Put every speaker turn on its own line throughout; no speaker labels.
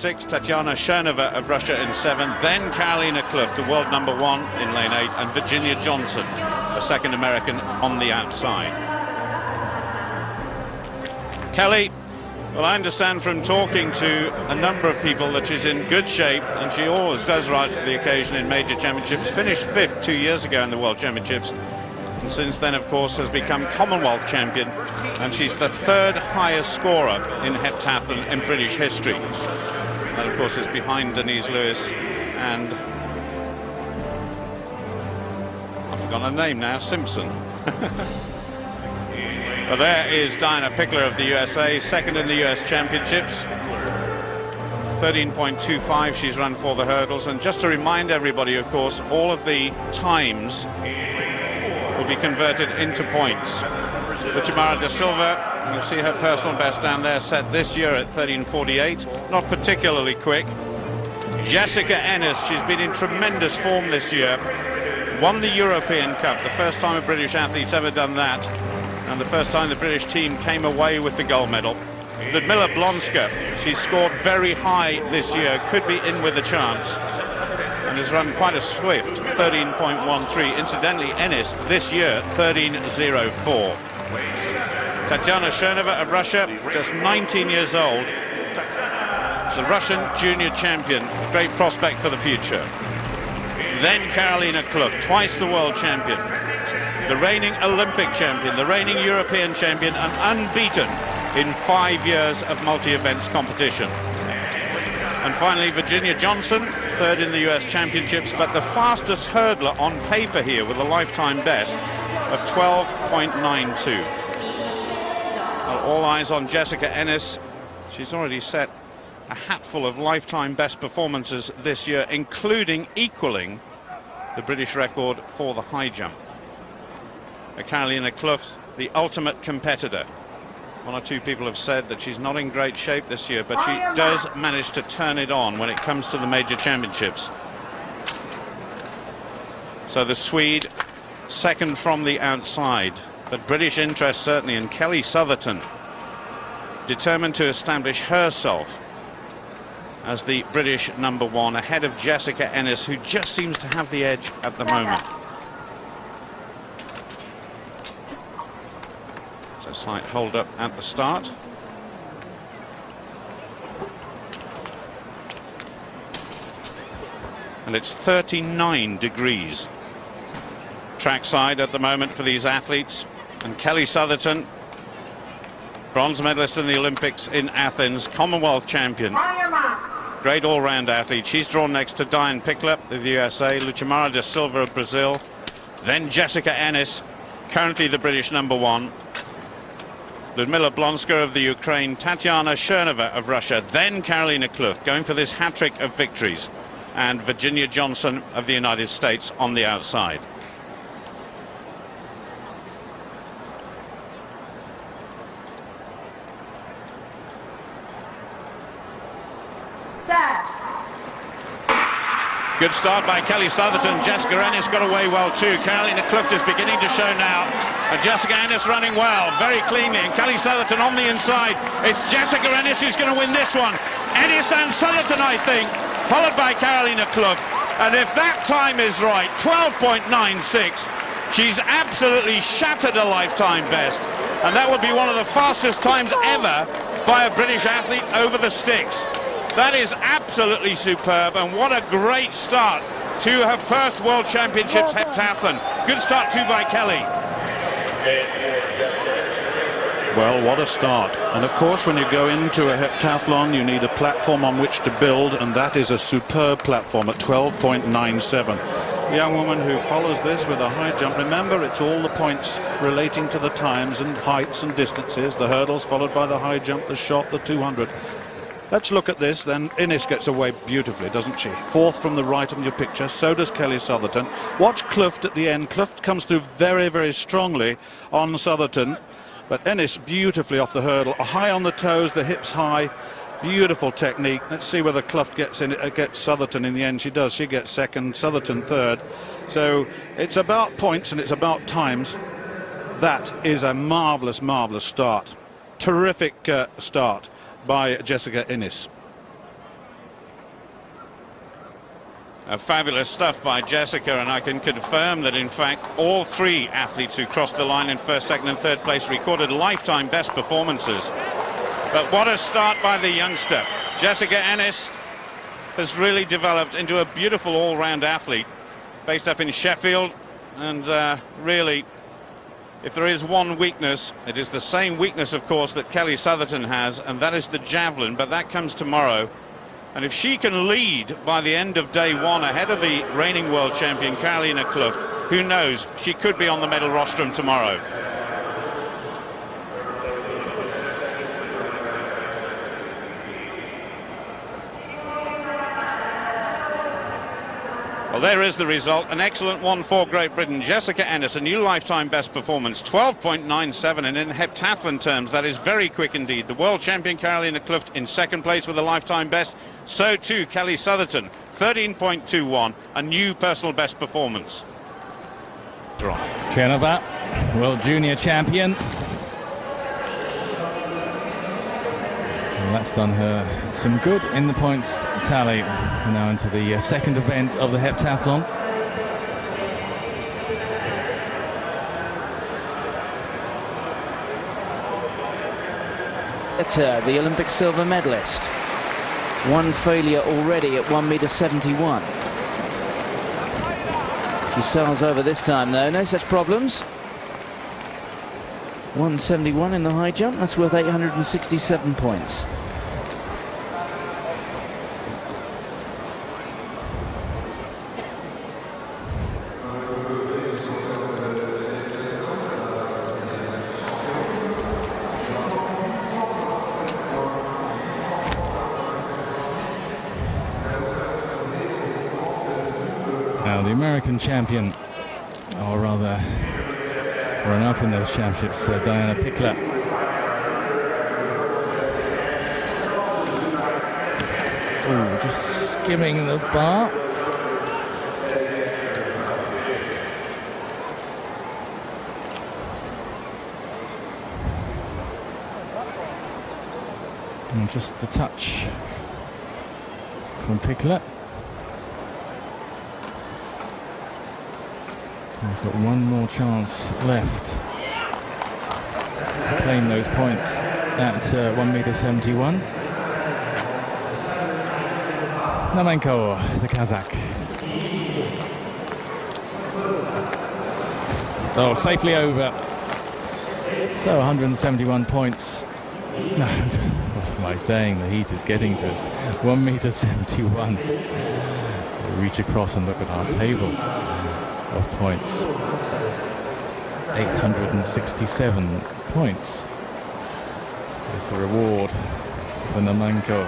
6, Tatiana Chernova of Russia in 7, then Karolina Klüft, the world #1 in lane 8, and Virginia Johnson, a second American, on the outside. Kelly, well, I understand from talking to a number of people that she's in good shape, and she always does rise to the occasion in major championships. Finished 5th 2 years ago in the World Championships, and since then, of course, has become Commonwealth champion, and she's the 3rd highest scorer in heptathlon in British history. That, of course, is behind Denise Lewis and, I've forgotten her name now, Simpson. Well, there is Diana Pickler of the USA, 2nd in the US Championships. 13.25 she's run for the hurdles. And just to remind everybody, of course, all of the times will be converted into points. Lucimara da Silva, you'll see her personal best down there, set this year at 13.48, not particularly quick. Jessica Ennis, she's been in tremendous form this year, won the European Cup, the first time a British athlete's ever done that, and the first time the British team came away with the gold medal. Lyudmila Blonska, she's scored very high this year, could be in with a chance, and has run quite a swift 13.13. Incidentally, Ennis this year 13.04. Tatiana Chernova of Russia, just 19 years old, the Russian junior champion, great prospect for the future. Then Karolina Klüft, twice the world champion, the reigning Olympic champion, the reigning European champion, and unbeaten in 5 years of multi-events competition. And finally, Virginia Johnson, 3rd in the US Championships, but the fastest hurdler on paper here with a lifetime best of 12.92. Well, all eyes on Jessica Ennis. She's already set a hatful of lifetime best performances this year, including equaling the British record for the high jump. Karolina Klüft, the ultimate competitor. One or two people have said that she's not in great shape this year, but she does manage to turn it on when it comes to the major championships. So the Swede, 2nd from the outside, but British interest certainly in Kelly Sotherton, determined to establish herself as the British #1 ahead of Jessica Ennis, who just seems to have the edge at the moment. So slight hold up at the start. And it's 39 degrees trackside at the moment for these athletes. And Kelly Sotherton, bronze medalist in the Olympics in Athens, Commonwealth champion, great all-round athlete. She's drawn next to Diana Pickler of the USA, Lucimara da Silva of Brazil, then Jessica Ennis, currently the British #1, Lyudmila Blonska of the Ukraine, Tatiana Chernova of Russia, then Karolina Klüft, going for this hat-trick of victories, and Virginia Johnson of the United States on the outside.
Set.
Good start by Kelly Sotherton. Jessica Ennis got away well too. Karolina Klüft is beginning to show now. And Jessica Ennis running well, very cleanly. And Kelly Sotherton on the inside. It's Jessica Ennis who's going to win this one. Ennis and Sotherton, I think, followed by Karolina Klüft. And if that time is right, 12.96, she's absolutely shattered a lifetime best. And that would be one of the fastest times ever by a British athlete over the sticks. That is absolutely superb, and what a great start to her first World Championships heptathlon. Good start too by Kelly.
Well, what a start. And of course, when you go into a heptathlon, you need a platform on which to build, and that is a superb platform at 12.97. A young woman who follows this with a high jump. Remember, it's all the points relating to the times and heights and distances, the hurdles followed by the high jump, the shot, the 200. Let's look at this then. Ennis gets away beautifully, doesn't she? 4th from the right on your picture, so does Kelly Sotherton. Watch Klüft at the end. Klüft comes through very, very strongly on Sotherton, but Ennis beautifully off the hurdle, high on the toes, the hips high, beautiful technique. Let's see whether Klüft gets Sotherton in the end. She does. She gets 2nd, Sotherton 3rd. So it's about points and it's about times. That is a marvellous, marvellous start. Terrific start by Jessica Ennis.
Fabulous stuff by Jessica, and I can confirm that in fact all three athletes who crossed the line in first, second and third place recorded lifetime best performances. But what a start by the youngster. Jessica Ennis has really developed into a beautiful all-round athlete based up in Sheffield, and really, if there is one weakness, it is the same weakness of course that Kelly Sotherton has, and that is the javelin, but that comes tomorrow. And if she can lead by the end of day one ahead of the reigning world champion Karolina Klüft, who knows, she could be on the medal rostrum tomorrow. Well, there is the result. An excellent one for Great Britain. Jessica Ennis, a new lifetime best performance, 12.97, and in heptathlon terms, that is very quick indeed. The world champion Karolina Klüft in second place with a lifetime best. So too Kelly Sotherton, 13.21, a new personal best performance.
Genova, world junior champion. Well, that's done her some good in the points tally. Now into the second event of the heptathlon.
The Olympic silver medalist. One failure already at 1m71. She sails over this time though, no such problems. 171 in the high jump, that's worth 867 points.
Now the American champion, or rather run-up in those championships, Diana Pickler. Ooh, just skimming the bar. And just the touch from Pickler. We've got one more chance left to claim those points at 1m71. Naumenko, the Kazakh. Oh, safely over. So 171 points. No, what am I saying? The heat is getting to us. 1m71. We'll reach across and look at our table of points. 867 points is the reward for Naumenko.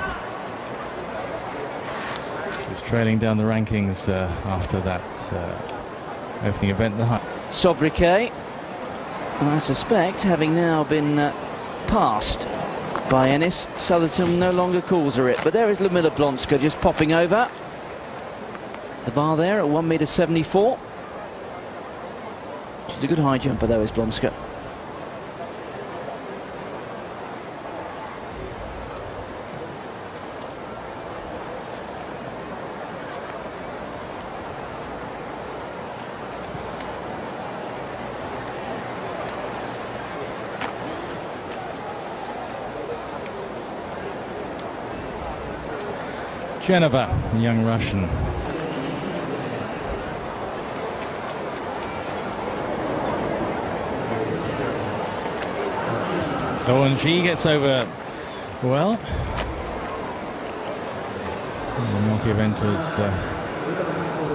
She was trailing down the rankings after that opening event. The
Sobriquet, I suspect, having now been passed by Ennis, Sotherton no longer calls her it. But there is Lyudmila Blonska just popping over the bar there at 1m74. She's a good high jumper though, is Blonska.
Genova, the young Russian. Oh, and she gets over well. The multi-eventers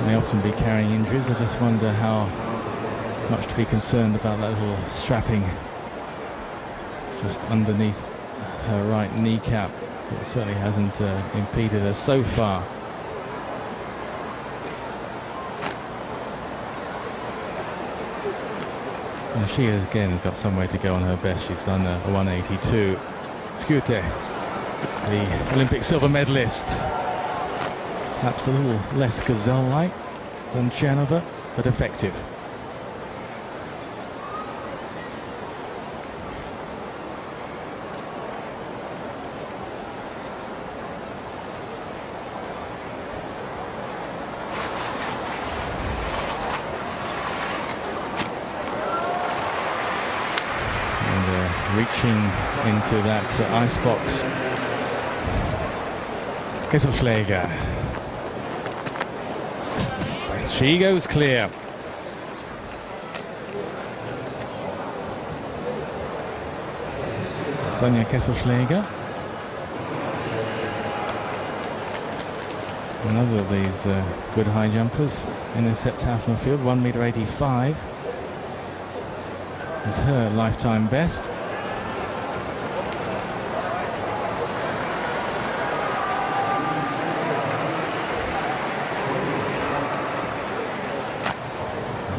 may often be carrying injuries. I just wonder how much to be concerned about that little strapping just underneath her right kneecap. It certainly hasn't impeded her so far. And she has got some way to go on her best. She's done a 182. Skujytė, the Olympic silver medalist. Perhaps a little less gazelle-like than Genova, but effective. reaching into that icebox. Kesselschläger. She goes clear. Sonja Kesselschläger. Another of these good high jumpers in this heptathlon field. 1m85 is her lifetime best.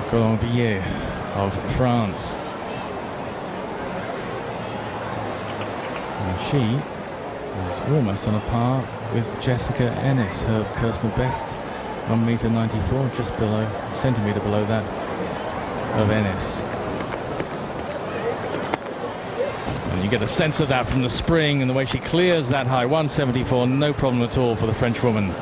Collonvillé of France. And she is almost on a par with Jessica Ennis, her personal best, 1m94, just below, a centimetre below that of Ennis. And you get a sense of that from the spring and the way she clears that high. 174, no problem at all for the French woman.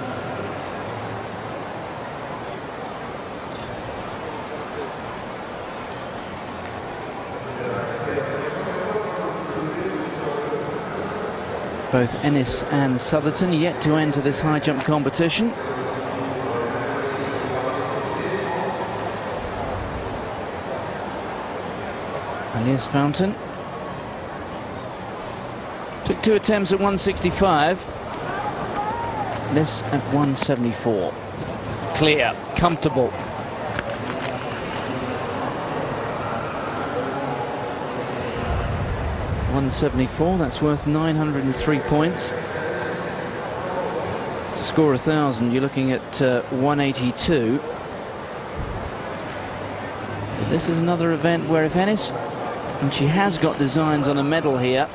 Both Ennis and Sotherton yet to enter this high jump competition. Elias Fountain took 2 attempts at 165. This at 174. Clear, comfortable. .174, that's worth 903 points. To score 1,000, you're looking at 182. But this is another event where if Ennis, and she has got designs on a medal here,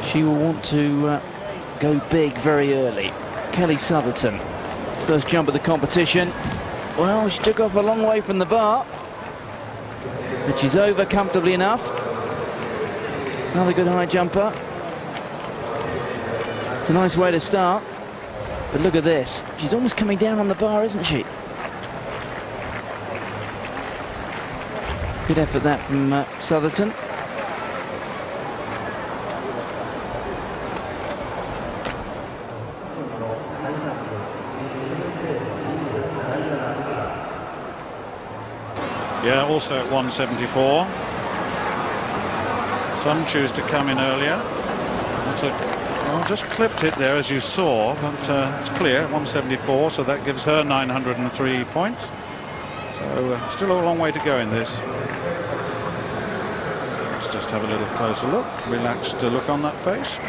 she will want to go big very early. Kelly Sotherton, first jump of the competition. Well, she took off a long way from the bar, but she's over comfortably enough. Another good high jumper. It's a nice way to start. But look at this. She's almost coming down on the bar, isn't she? Good effort that from Sotherton.
Yeah, also at 174. Some choose to come in earlier. Well, just clipped it there as you saw, but it's clear, 174, so that gives her 903 points. So still a long way to go in this. Let's just have a little closer look. Relaxed look on that face.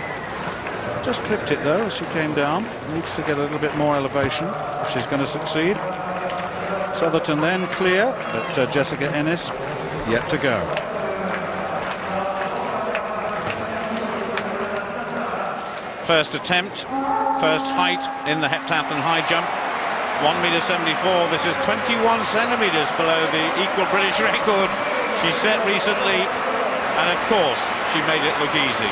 Just clipped it though as she came down. Needs to get a little bit more elevation if she's going to succeed. Sotherton then clear, but Jessica Ennis yet to go.
First attempt, first height in the heptathlon high jump, 1m74. This is 21 centimetres below the equal British record she set recently, and of course she made it look easy.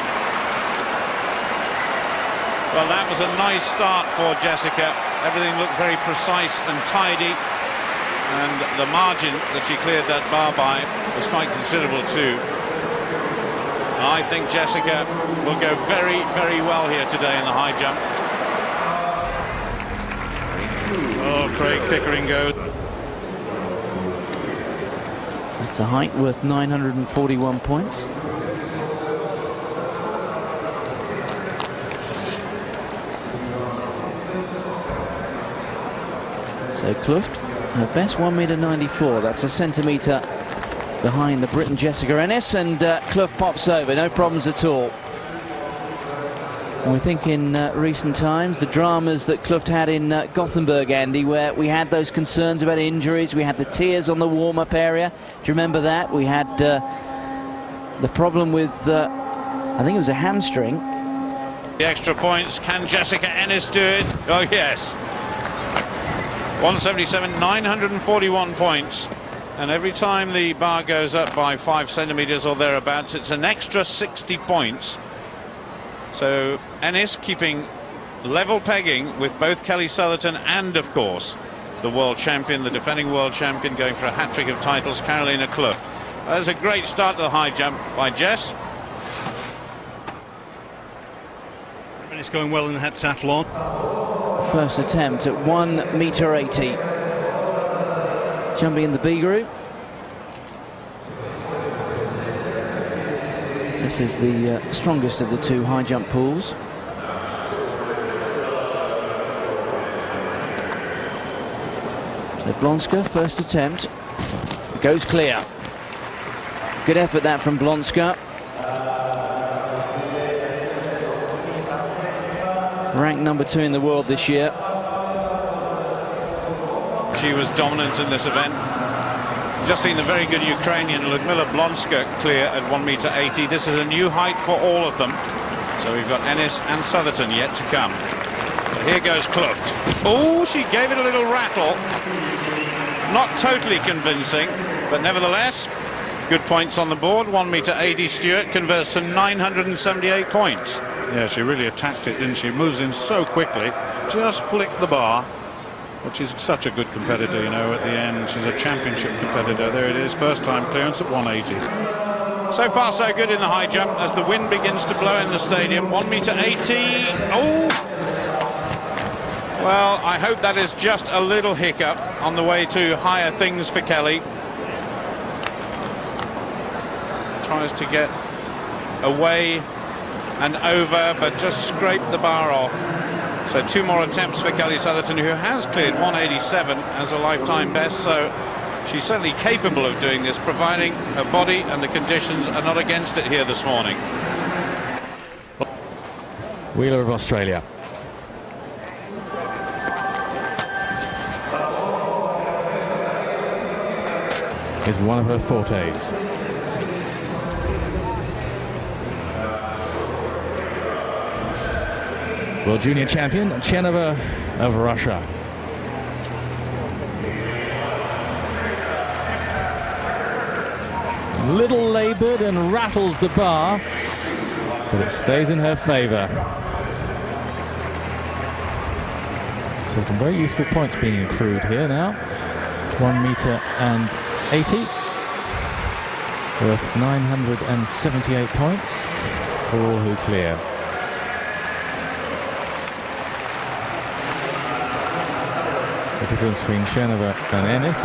Well, that was a nice start for Jessica. Everything looked very precise and tidy. And the margin that she cleared that bar by was quite considerable too. I think Jessica will go very, very well here today in the high jump. Oh, Craig Pickering goes.
That's a height worth 941 points. So Klüft, her best 1m94. That's a centimetre behind the Briton Jessica Ennis, and Klüft pops over, no problems at all. And we think in recent times, the dramas that Klüft had in Gothenburg, Andy, where we had those concerns about injuries, we had the tears on the warm-up area. Do you remember that? We had the problem with, I think it was a hamstring.
The extra points, can Jessica Ennis do it? Oh yes. 177, 941 points. And every time the bar goes up by 5 centimetres or thereabouts, it's an extra 60 points. So Ennis keeping level pegging with both Kelly Sotherton and, of course, the world champion, the defending world champion, going for a hat-trick of titles, Karolina Klüft. There's a great start to the high jump by Jess.
It's going well in the heptathlon.
First attempt at 1 meter 80. Jumping in the B group. This is the strongest of the two high jump pools. So Blonska, first attempt, goes clear. Good effort that from Blonska. Ranked number 2 in the world this year.
She was dominant in this event. Just seen the very good Ukrainian Lyudmila Blonska clear at 1 meter 80. This is a new height for all of them. So we've got Ennis and Sotherton yet to come. So here goes Klüft. Oh, she gave it a little rattle. Not totally convincing, but nevertheless, good points on the board. 1 meter 80 Stewart converts to 978 points.
Yeah, she really attacked it, didn't she? Moves in so quickly, just flicked the bar. But she's such a good competitor, you know, at the end. She's a championship competitor. There it is, first time clearance at 180.
So far so good in the high jump as the wind begins to blow in the stadium. 1 meter 80. Oh! Well, I hope that is just a little hiccup on the way to higher things for Kelly. Tries to get away and over, but just scraped the bar off. So 2 more attempts for Kelly Sotherton, who has cleared 187 as a lifetime best, so she's certainly capable of doing this, providing her body and the conditions are not against it here this morning.
Wheeler of Australia. Is one of her fortes. World Junior Champion Chenova of Russia. Little laboured and rattles the bar, but it stays in her favour. So some very useful points being accrued here now. 1 meter and 80, worth 978 points for all who clear. The difference between Chenova and Ennis is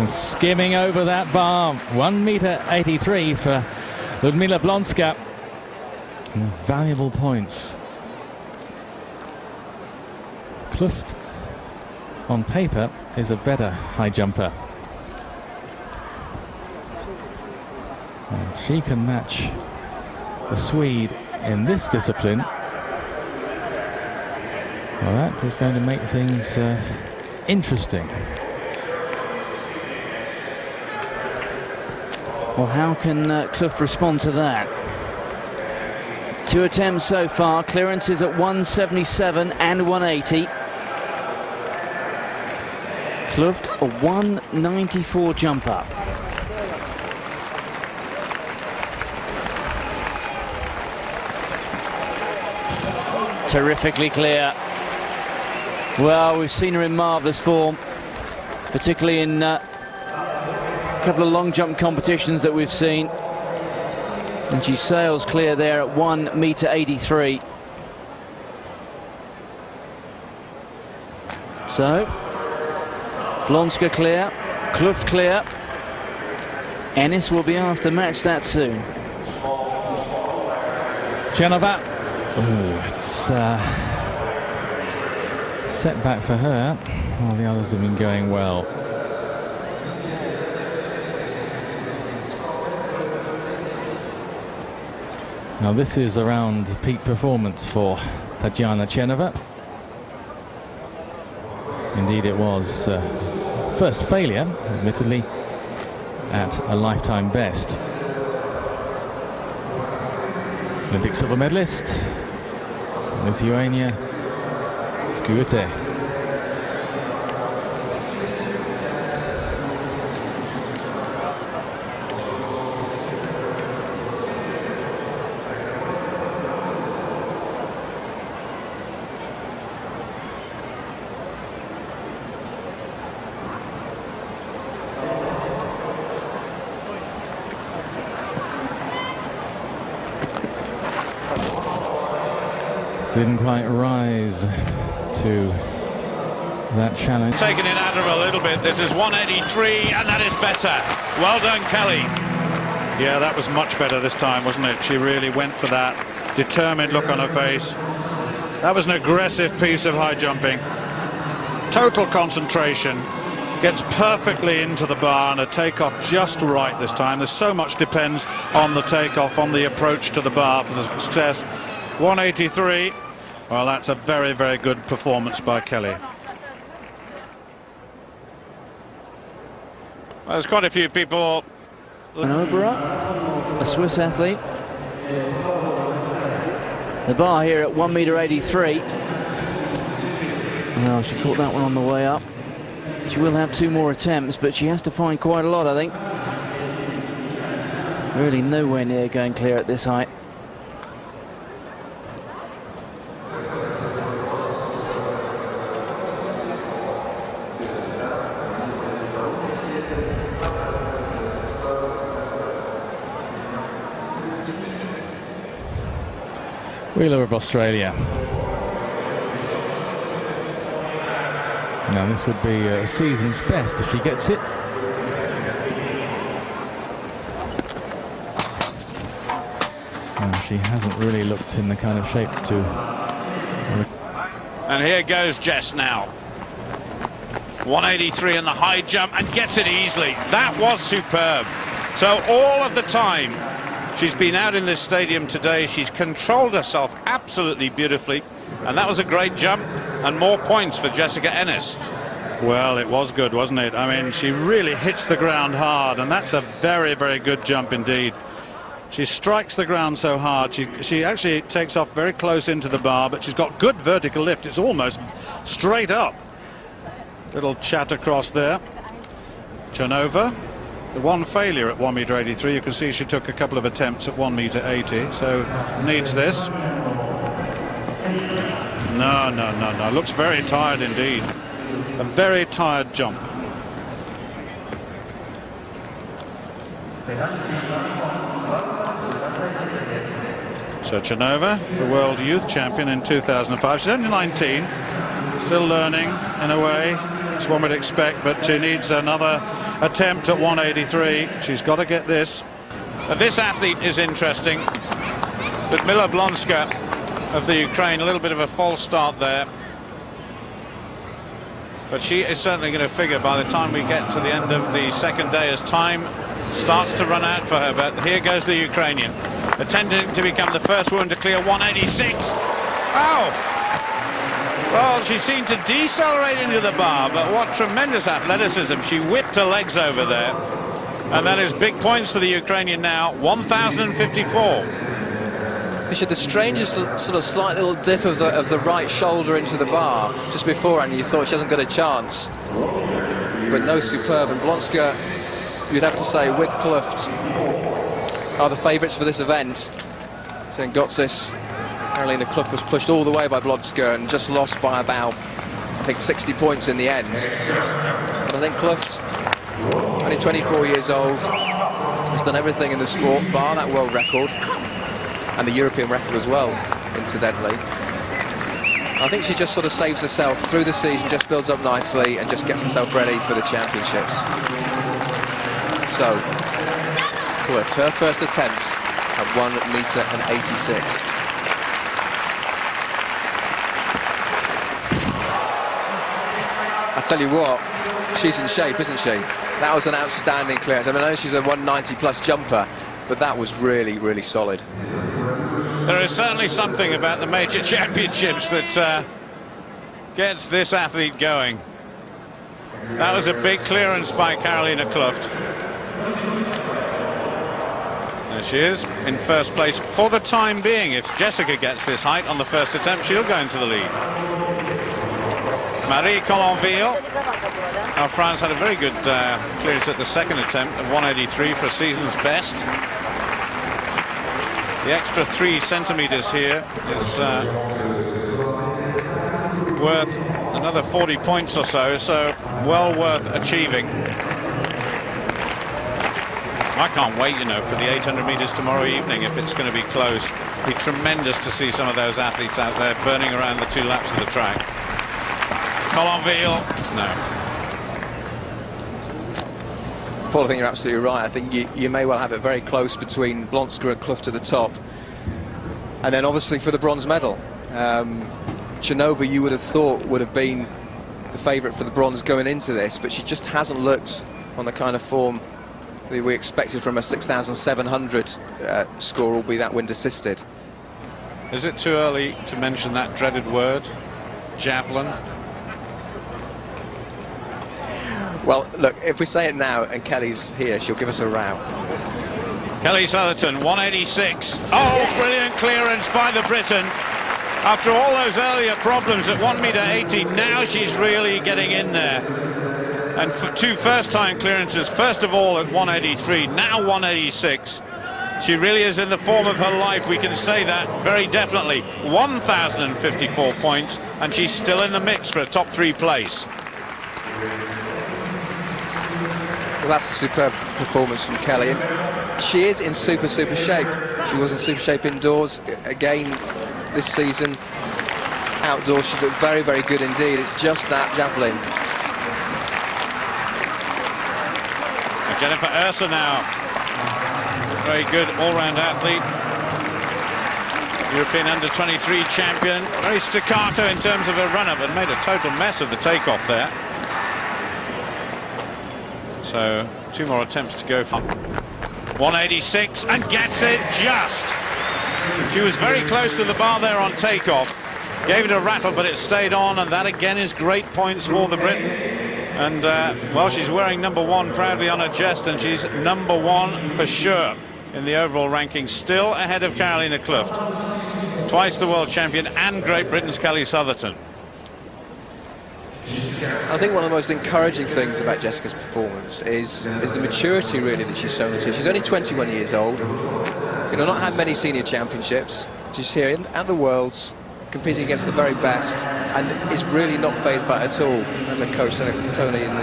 and skimming over that bar. 1 meter 83 for Lyudmila Blonska. And valuable points. Klüft on paper is a better high jumper. And if she can match the Swede in this discipline, well, that is going to make things interesting.
Well, how can Klüft respond to that? 2 attempts so far, clearances at 177 and 180. Klüft a 194 jumper. Terrifically clear. Well, we've seen her in marvellous form, particularly in a couple of long jump competitions that we've seen. And she sails clear there at 1 meter 83. So Blonska clear, Klüft clear. Ennis will be asked to match that soon.
Chenova. Oh, it's setback for her, while the others have been going well. Now this is around peak performance for Tatjana Chenova. Indeed it was. First failure, admittedly, at a lifetime best. Olympic silver medalist, Lithuania, Skujytė. didn't quite rise to that challenge.
Taking it out of her a little bit. This is 183, and that is better. Well done, Kelly.
Yeah, that was much better this time, wasn't it? She really went for that determined look on her face. That was an aggressive piece of high jumping. Total concentration. Gets perfectly into the bar, and a takeoff just right this time. There's so much depends on the takeoff, on the approach to the bar for the success. 183. Well, that's a very, very good performance by Kelly.
Well, there's quite a few people.
Oberer, a Swiss athlete. The bar here at 1.83 meters. Well, she caught that one on the way up. She will have 2 more attempts, but she has to find quite a lot, I think. Really nowhere near going clear at this height.
Wheeler of Australia. Now this would be a season's best if she gets it. And she hasn't really looked in the kind of shape to...
And here goes Jess now. 183 in the high jump, and gets it easily. That was superb. So all of the time she's been out in this stadium today, she's controlled herself absolutely beautifully, and that was a great jump, and more points for Jessica Ennis.
Well, it was good, wasn't it? I mean, she really hits the ground hard, and that's a very, very good jump indeed. She strikes the ground so hard. She actually takes off very close into the bar, but she's got good vertical lift. It's almost straight up. Little chat across there. Chanova, the one failure at 1.83 meters. You can see she took a couple of attempts at 1.80 meters, so needs this. No. Looks very tired indeed. A very tired jump. So Chanova, the world youth champion in 2005. She's only 19, still learning in a way, as one would expect, but she needs another attempt at 183. She's got to get this.
This athlete is interesting. Lyudmila Blonska of the Ukraine, a little bit of a false start there. But she is certainly going to figure by the time we get to the end of the second day, as time starts to run out for her. But here goes the Ukrainian, attempting to become the first woman to clear 186. Oh! Well, she seemed to decelerate into the bar, but what tremendous athleticism. She whipped her legs over there. And that is big points for the Ukrainian now, 1,054.
She had the strangest sort of slight little dip of the right shoulder into the bar just before, and you thought she hasn't got a chance. But no, superb. And Blonska, you'd have to say, with Klüft, are the favourites for this event. So in Gotsis, Karolina Klüft was pushed all the way by Blonska and just lost by about, I think, 60 points in the end. And I think Klüft, only 24 years old, has done everything in the sport, bar that world record. And the European record as well, incidentally. I think she just sort of saves herself through the season, just builds up nicely and just gets herself ready for the championships. So, Klüft, her first attempt at 1.86 meters. I tell you what, she's in shape, isn't she? That was an outstanding clearance. I mean, I know she's a 190 plus jumper, but that was really, really solid.
There is certainly something about the major championships that gets this athlete going. That was a big clearance by Karolina Klüft. There she is in first place for the time being. If Jessica gets this height on the first attempt, she'll go into the lead. Marie Collonvillé of France had a very good clearance at the second attempt of 183 for a season's best. The extra 3 centimeters here is worth another 40 points or so well worth achieving. I can't wait, you know, for the 800 meters tomorrow evening if it's going to be close. It'd be tremendous to see some of those athletes out there burning around the 2 laps of the track. Collonvillé, no.
Paul, I think you're absolutely right. I think you may well have it very close between Blonska and Klüft at the top. And then obviously for the bronze medal, Chernova, you would have thought, would have been the favourite for the bronze going into this, but she just hasn't looked on the kind of form that we expected from a 6,700 score, albeit that wind assisted.
Is it too early to mention that dreaded word, javelin?
Well, look, if we say it now and Kelly's here, she'll give us a row.
Kelly Sotherton, 186. Oh, yes. Brilliant clearance by the Briton. After all those earlier problems at 1m80, now she's really getting in there. And for 2 first-time clearances, first of all at 183, now 186. She really is in the form of her life, we can say that very definitely. 1,054 points, and she's still in the mix for a top 3 place.
Well, that's a superb performance from Kelly. And she is in super shape. She was in super shape indoors. Again, this season, outdoors, she looked very, very good indeed. It's just that javelin.
Jennifer Oeser now, a very good all-round athlete, European under-23 champion, very staccato in terms of her run-up and made a total mess of the takeoff there. So 2 more attempts to go for 186 and gets it just. She was very close to the bar there on takeoff, gave it a rattle, but it stayed on, and that again is great points for the Briton. And, well, she's wearing #1 proudly on her chest, and she's #1 for sure in the overall ranking, still ahead of Karolina Klüft, twice the world champion, and Great Britain's Kelly Sotherton.
I think one of the most encouraging things about Jessica's performance is the maturity, really, that she's shown this year. She's only 21 years old, not had many senior championships. She's here at the Worlds, competing against the very best, and is really not fazed by it at all, as a coach, Tony in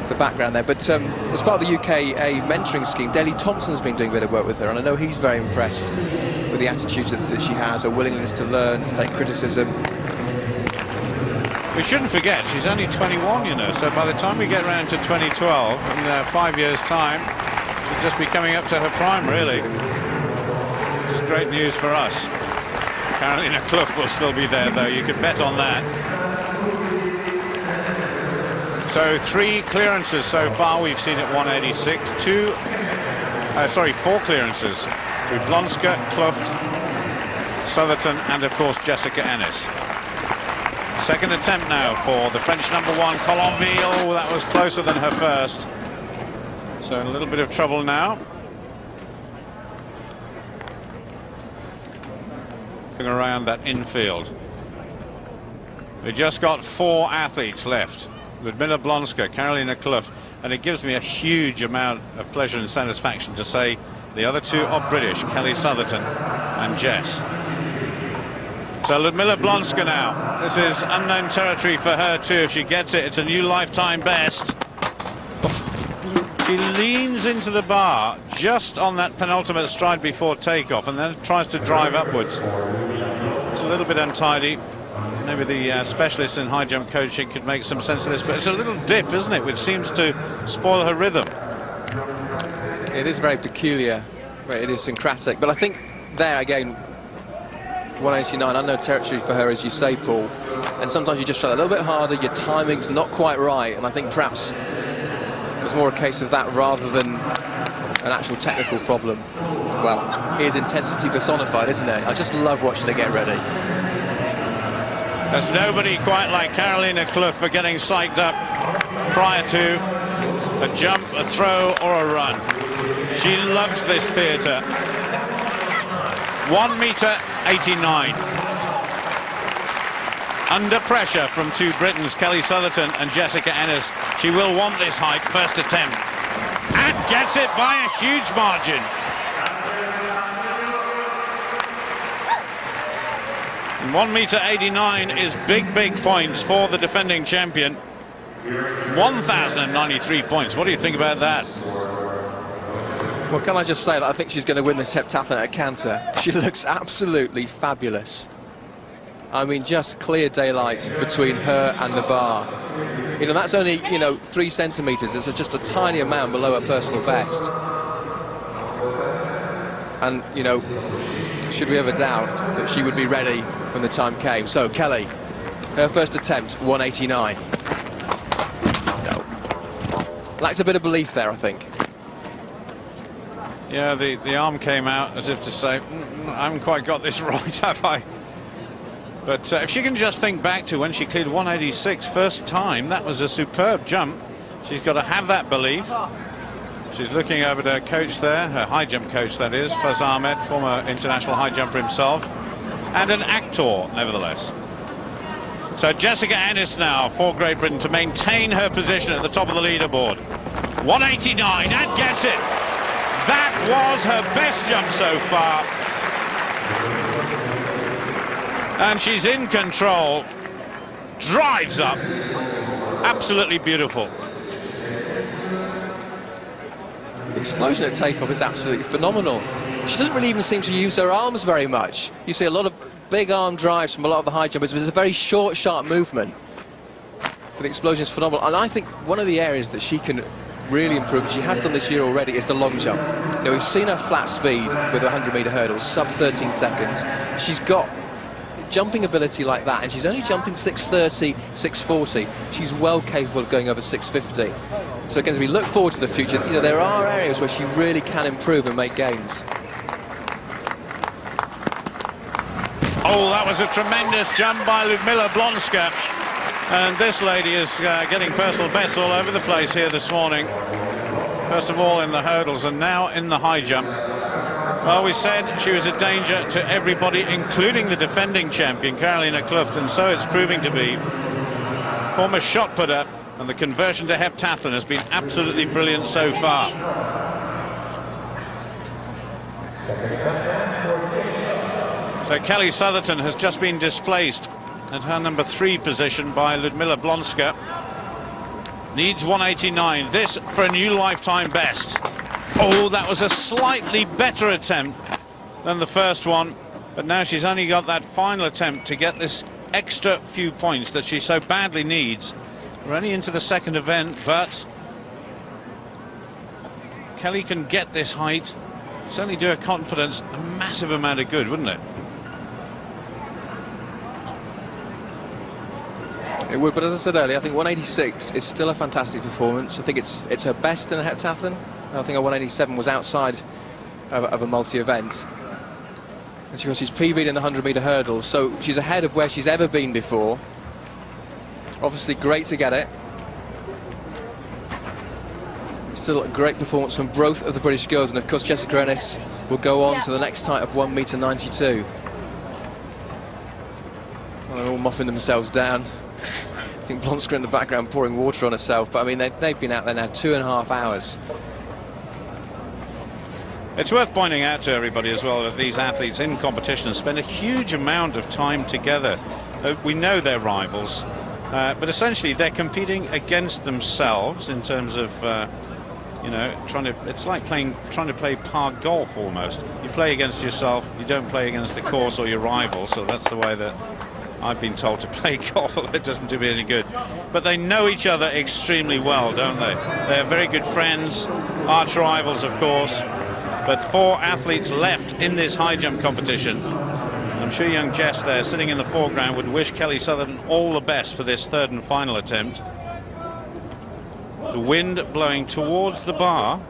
the background there. But as part of the UKA mentoring scheme, Daley Thompson's been doing a bit of work with her, and I know he's very impressed with the attitude that she has, her willingness to learn, to take criticism.
We shouldn't forget, she's only 21, so by the time we get around to 2012, in 5 years' time, she'll just be coming up to her prime, really. Which is great news for us. Karolina Klüft will still be there, though. You can bet on that. So 3 clearances so far we've seen at 186. 4 clearances with Blonska, Klüft, Sotherton, and of course Jessica Ennis. Second attempt now for the French #1, Collonvillé. Oh, that was closer than her first. So in a little bit of trouble now. Around that infield. We've just got 4 athletes left. Lyudmila Blonska, Karolina Klüft, and it gives me a huge amount of pleasure and satisfaction to say the other 2 are British, Kelly Sotherton and Jess. So Lyudmila Blonska now. This is unknown territory for her too. If she gets it, it's a new lifetime best. She leans into the bar just on that penultimate stride before takeoff, and then tries to drive upwards. It's a little bit untidy. Maybe the specialist in high jump coaching could make some sense of this, but it's a little dip, isn't it, which seems to spoil her rhythm.
It is very peculiar, very idiosyncratic, but I think there again, 189, unknown territory for her, as you say, Paul, and sometimes you just try a little bit harder, your timing's not quite right, and I think perhaps it was more a case of that rather than an actual technical problem. Well, here's intensity personified, isn't it? I just love watching her get ready.
There's nobody quite like Karolina Klüft for getting psyched up prior to a jump, a throw, or a run. She loves this theatre. 1m89. Under pressure from 2 Britons, Kelly Sotherton and Jessica Ennis. She will want this height, first attempt. And gets it by a huge margin. And 1m89 is big points for the defending champion. 1,093 points. What do you think about that?
Well, can I just say that I think she's going to win this heptathlon at canter. She looks absolutely fabulous. I mean, just clear daylight between her and the bar. You know, that's only, 3 centimetres. It's just a tiny amount below her personal best. And, should we ever doubt that she would be ready when the time came? So, Kelly, her first attempt, 189. No. Lacked a bit of belief there, I think.
Yeah, the arm came out as if to say, I haven't quite got this right, have I? But if she can just think back to when she cleared 186 first time, that was a superb jump. She's got to have that belief. She's looking over at her coach there, her high jump coach that is, Faz Ahmed, former international high jumper himself, and an actor nevertheless. So Jessica Ennis now for Great Britain to maintain her position at the top of the leaderboard. 189 and gets it. That was her best jump so far. And she's in control, drives up, absolutely beautiful.
The explosion at takeoff is absolutely phenomenal. She doesn't really even seem to use her arms very much. You see a lot of big arm drives from a lot of the high jumpers, but it's a very short, sharp movement. But the explosion is phenomenal. And I think one of the areas that she can really improve, and she has done this year already, is the long jump. We've seen her flat speed with the 100-metre hurdles, sub 13 seconds. She's got jumping ability like that, and she's only jumping 6:30, 6:40. She's well capable of going over 6:50. So again, as we look forward to the future, there are areas where she really can improve and make gains.
Oh, that was a tremendous jump by Lyudmila Blonska. And this lady is getting personal bests all over the place here this morning. First of all in the hurdles and now in the high jump. Well, we said she was a danger to everybody, including the defending champion, Karolina Klüft, and so it's proving to be. Former shot putter, and the conversion to heptathlon has been absolutely brilliant so far. So Kelly Sotherton has just been displaced at her number 3 position by Lyudmila Blonska. Needs 189. This for a new lifetime best. Oh, that was a slightly better attempt than the first one, but now she's only got that final attempt to get this extra few points that she so badly needs. We're only into the second event, but Kelly can get this height. Certainly do her confidence a massive amount of good, wouldn't it?
It would, but as I said earlier, I think 186 is still a fantastic performance. I think it's her best in a heptathlon. I think her 187 was outside of a multi-event. And she's PV'd in the 100-metre hurdles, so she's ahead of where she's ever been before. Obviously great to get it. Still a great performance from both of the British girls, and of course Jessica Ennis will go on to the next height of 1.92 m. Well, they're all muffing themselves down. I think Blonska in the background pouring water on herself, but I mean they've been out there now 2.5 hours.
It's worth pointing out to everybody as well that these athletes in competition spend a huge amount of time together. We know they're rivals, but essentially they're competing against themselves in terms of it's like trying to play park golf almost. You play against yourself, you don't play against the course or your rival, so that's the way that I've been told to play golf, although it doesn't do me any good. But they know each other extremely well, don't they? They're very good friends, arch rivals of course. But 4 athletes left in this high jump competition. I'm sure young Jess there sitting in the foreground would wish Kelly Sotherton all the best for this third and final attempt. The wind blowing towards the bar.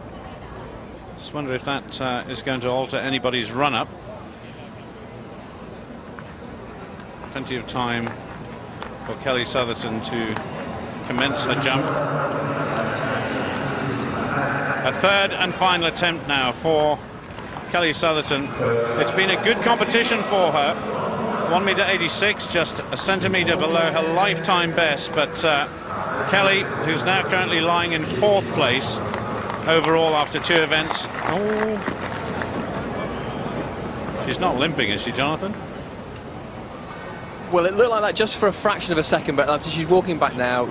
Just wonder if that is going to alter anybody's run-up. Plenty of time for Kelly Sotherton to commence her jump. A third and final attempt now for Kelly Sotherton. It's been a good competition for her. 1.86 m, just a centimetre below her lifetime best, but Kelly, who's now currently lying in 4th place overall after 2 events. Oh, she's not limping, is she, Jonathan?
Well, it looked like that just for a fraction of a second, but she's walking back now.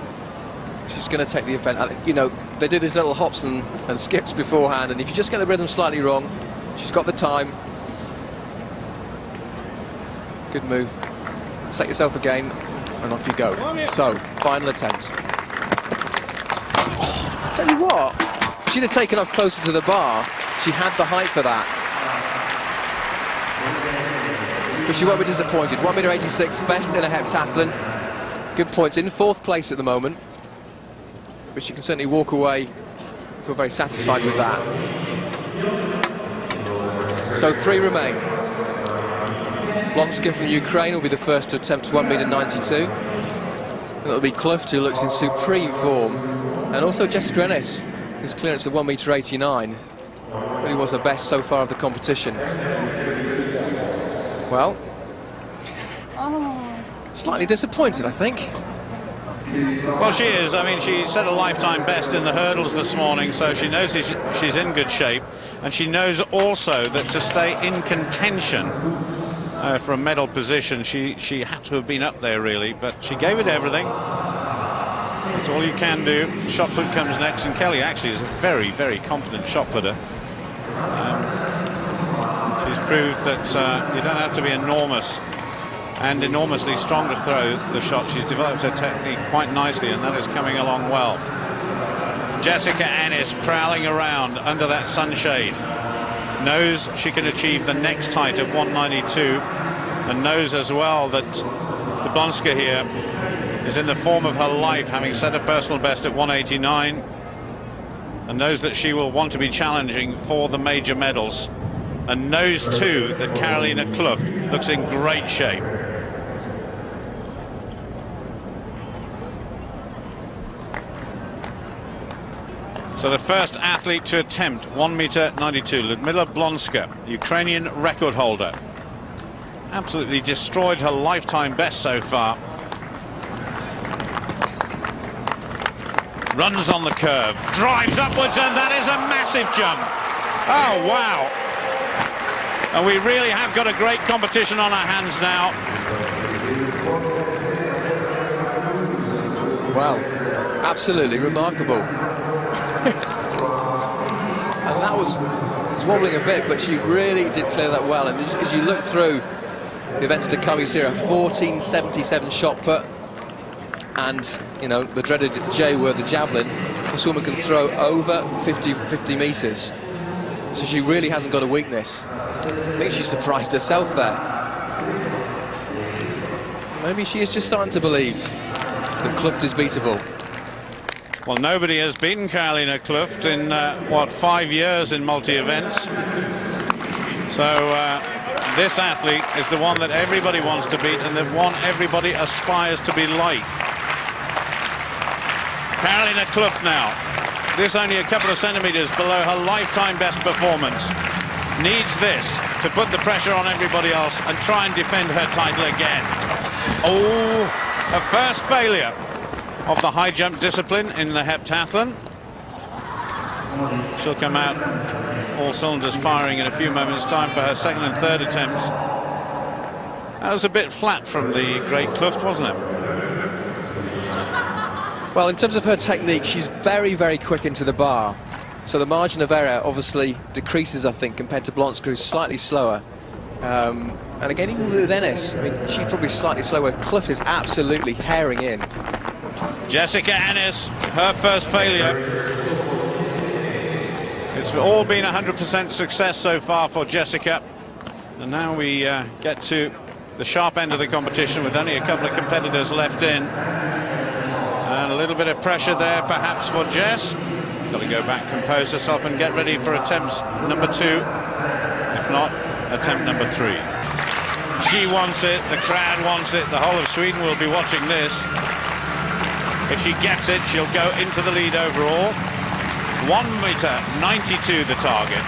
she's going to take the event. You know, they do these little hops and skips beforehand, and if you just get the rhythm slightly wrong, she's got the time. Good move. Set yourself again, and off you go. So, final attempt. I tell you what, she'd have taken off closer to the bar. She had the height for that. But she won't be disappointed. 1m86, best in a heptathlon. Good points, in 4th place at the moment. But she can certainly walk away, feel very satisfied with that. So 3 remain. Blonska from Ukraine will be the first to attempt 1m92. And it'll be Klüft, who looks in supreme form. And also Jessica Ennis, whose clearance of 1m89 really was the best so far of the competition. Well, slightly disappointed, I think.
Well, she is. I mean, she set a lifetime best in the hurdles this morning, so she knows she's in good shape. And she knows also that to stay in contention for a medal position, she had to have been up there, really. But she gave it everything. That's all you can do. Shot put comes next, and Kelly actually is a very, very competent shot putter. She's proved that you don't have to be enormous and enormously strong to throw the shot. She's developed her technique quite nicely, and that is coming along well. Jessica Ennis prowling around under that sunshade, knows she can achieve the next height of 192, and knows as well that the Blonska here is in the form of her life, having set a personal best at 189, and knows that she will want to be challenging for the major medals, and knows too that Karolina Klüft looks in great shape. So the first athlete to attempt 1m92, Lyudmila Blonska, Ukrainian record holder. Absolutely destroyed her lifetime best so far. Runs on the curve, drives upwards, and that is a massive jump. Oh, wow. And we really have got a great competition on our hands now.
Wow, absolutely remarkable. And that was wobbling a bit, but she really did clear that well. And as you look through the events to come, you see a 14.77 shot put, and you know the dreaded J word, the javelin. This woman can throw over 50 meters, so she really hasn't got a weakness. I think she surprised herself there. Maybe she is just starting to believe that Klüft is beatable.
Well, nobody has beaten Karolina Klüft in, what, 5 years in multi-events. So this athlete is the one that everybody wants to beat, and the one everybody aspires to be like. Karolina Klüft now, this only a couple of centimeters below her lifetime best performance, needs this to put the pressure on everybody else and try and defend her title again. Oh, a first failure of the high jump discipline in the heptathlon. She'll come out all cylinders firing in a few moments' time for her second and third attempts. That was a bit flat from the great Klüft, wasn't it?
Well, in terms of her technique, she's very, very quick into the bar. So the margin of error obviously decreases, I think, compared to Blonska, who's slightly slower. And again, even with Ennis, I mean, she's probably slightly slower. Klüft is absolutely herring in.
Jessica Ennis, her first failure. It's all been 100% success so far for Jessica. And now we get to the sharp end of the competition with only a couple of competitors left in. And a little bit of pressure there, perhaps, for Jess. Got to go back, compose herself, and get ready for attempt number 2. If not, attempt number 3. She wants it, the crowd wants it, the whole of Sweden will be watching this. If she gets it, she'll go into the lead overall. 1m92 the target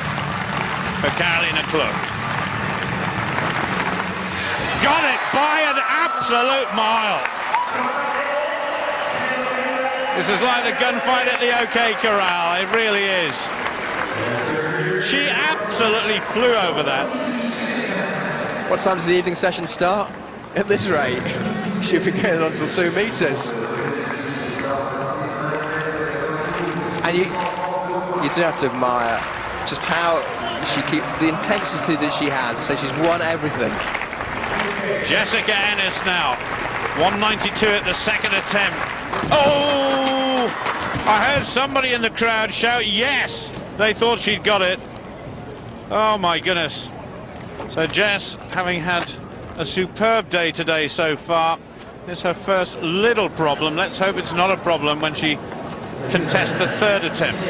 for Karolina Klüft. Got it by an absolute mile. This is like the gunfight at the OK Corral, it really is. She absolutely flew over that.
What time does the evening session start? At this rate, she'll be getting on till 2 meters. And you do have to admire just how she keeps the intensity that she has. So she's won everything.
Jessica Ennis now, 192 at the second attempt. Oh! I heard somebody in the crowd shout yes. They thought she'd got it. Oh my goodness. So Jess, having had a superb day today so far, this is her first little problem. Let's hope it's not a problem when she contests the third attempt.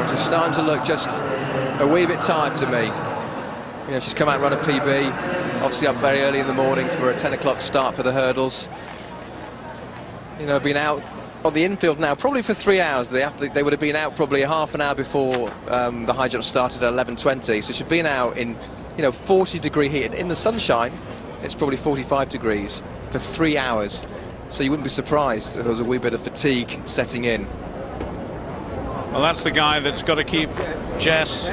She's starting to look just a wee bit tired to me. You know, she's come out and run a PB, obviously up very early in the morning for a 10 o'clock start for the hurdles. You know, been out on the infield now probably for 3 hours. They would have been out probably half an hour before the high jump started at 11:20. So she'd been out in, 40-degree heat. And in the sunshine, it's probably 45 degrees for 3 hours. So you wouldn't be surprised if there was a wee bit of fatigue setting in.
Well, that's the guy that's got to keep Jess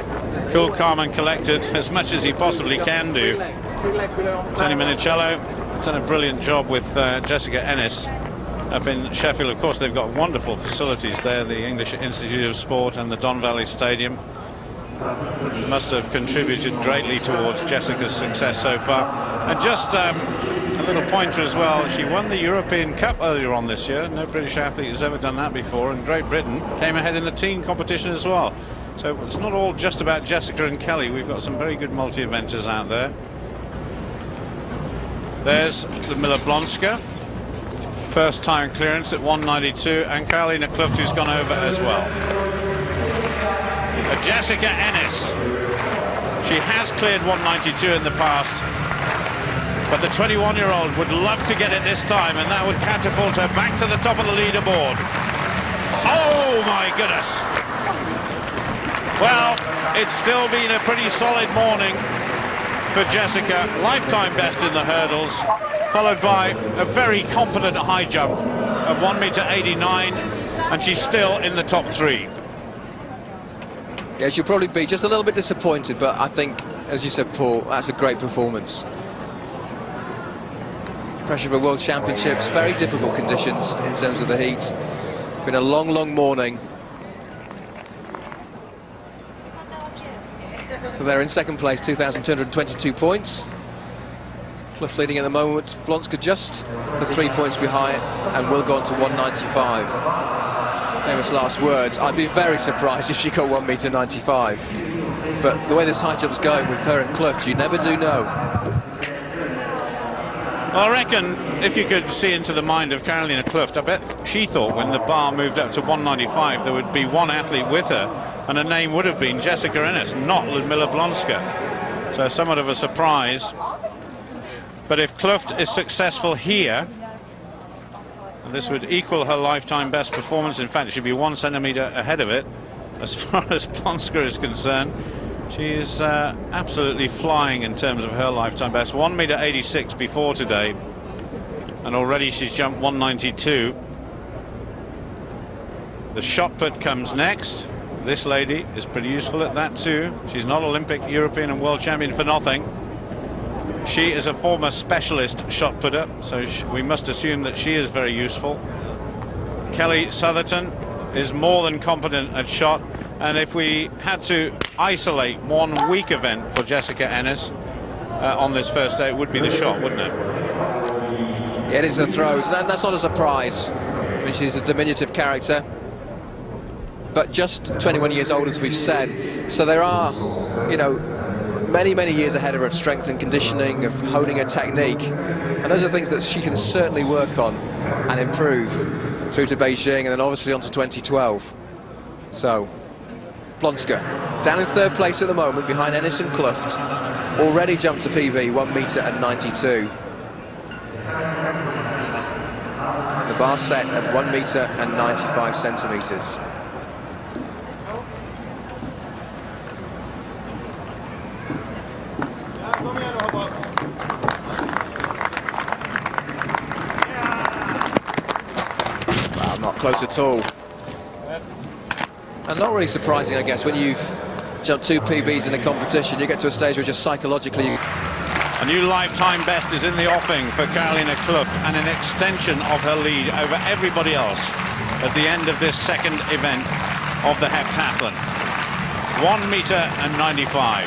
cool, calm and collected as much as he possibly can do. Tony Minicello done a brilliant job with Jessica Ennis up in Sheffield. Of course, they've got wonderful facilities there, the English Institute of Sport and the Don Valley Stadium. Must have contributed greatly towards Jessica's success so far. And just a little pointer as well, she won the European Cup earlier on this year. No British athlete has ever done that before, and Great Britain came ahead in the team competition as well. So it's not all just about Jessica and Kelly. We've got some very good multi-eventers out there. There's Lyudmila Blonska, first time clearance at 192, and Karolina Klüft, who's gone over as well. Jessica Ennis, she has cleared 192 in the past, but the 21-year-old would love to get it this time, and that would catapult her back to the top of the leaderboard. Oh my goodness. Well, it's still been a pretty solid morning for Jessica. Lifetime best in the hurdles, followed by a very confident high jump of 1.89 m, and she's still in the top 3.
Yeah, she'll probably be just a little bit disappointed, but I think, as you said, Paul, that's a great performance. Pressure of a World Championships, very difficult conditions in terms of the heat. Been a long, long morning. So they're in second place, 2,222 points. Klüft leading at the moment. Blonska just the 3 points behind and will go on to 195. Famous last words. I'd be very surprised if she got 1.95 m. But the way this high jump's going with her and Klüft, you never do know.
Well, I reckon if you could see into the mind of Karolina Klüft, I bet she thought when the bar moved up to 195 there would be one athlete with her, and her name would have been Jessica Ennis, not Lyudmila Blonska. So somewhat of a surprise. But if Klüft is successful here, and this would equal her lifetime best performance. In fact, it should be 1 centimetre ahead of it as far as Blonska is concerned. She is absolutely flying in terms of her lifetime best. 1.86 m before today, and already she's jumped 192. The shot put comes next. This lady is pretty useful at that too. She's not Olympic, European and world champion for nothing. She is a former specialist shot putter, so we must assume that she is very useful. Kelly Sotherton is more than competent at shot, and if we had to isolate one weak event for Jessica Ennis on this first day, it would be the shot, wouldn't it?
Yeah, it is the throws. That's not a surprise. I mean, she's a diminutive character, but just 21 years old, as we've said. So there are, many, many years ahead of her of strength and conditioning, of honing her technique. And those are things that she can certainly work on and improve through to Beijing, and then obviously on to 2012. So, Blonska down in third place at the moment, behind Ennis and Klüft. Already jumped to PB, 1.92 m. The bar set at 1.95 centimetres. Close at all. And not really surprising, I guess, when you've jumped 2 PBs in a competition, you get to a stage where just psychologically...
A new lifetime best is in the offing for Karolina Klüft, and an extension of her lead over everybody else. at the end of this second event of the heptathlon. 1 meter and 95,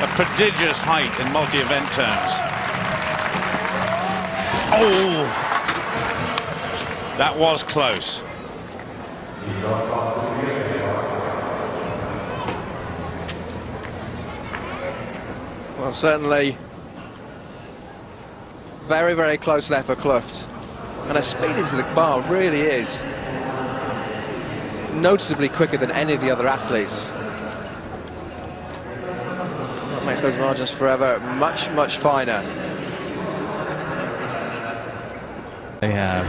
a prodigious height in multi-event terms. Oh, that was close.
Well, certainly very, very close there for Klüft. And her speed into the bar really is noticeably quicker than any of the other athletes. That makes those margins forever much, much finer.
They have.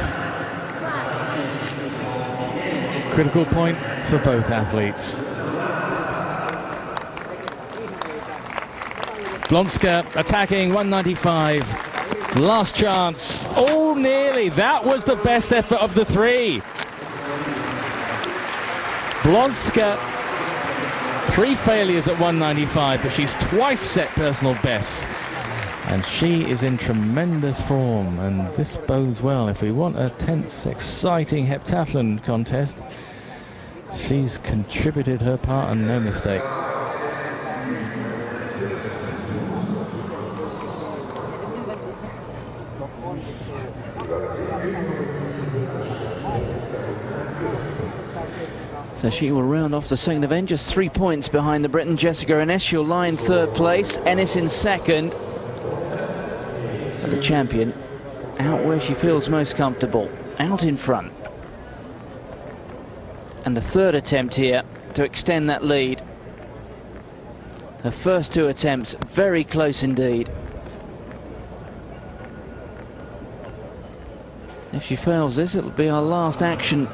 Critical point for both athletes. Blonska attacking 195. Last chance. Oh, nearly. That was the best effort of the three. Blonska, 3 failures at 195, but she's twice set personal bests. And she is in tremendous form, and this bodes well. If we want a tense, exciting heptathlon contest, she's contributed her part and no mistake.
So she will round off the second event, just 3 points behind the Briton Jessica Ennis. She'll lie in third place, Ennis in second. And the champion out where she feels most comfortable, out in front. And the third attempt here to extend that lead. Her first 2 attempts very close indeed. If she fails this, it'll be our last action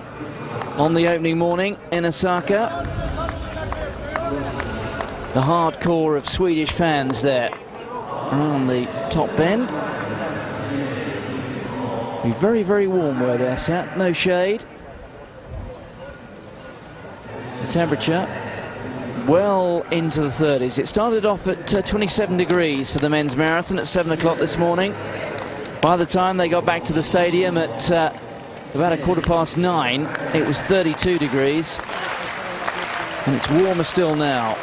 on the opening morning in Osaka. The hardcore of Swedish fans there around the top bend. Be very, very warm where they're sat, no shade. The temperature well into the 30s. It started off at 27 degrees for the men's marathon at 7 o'clock this morning. By the time they got back to the stadium at about 9:15, it was 32 degrees. And it's warmer still now.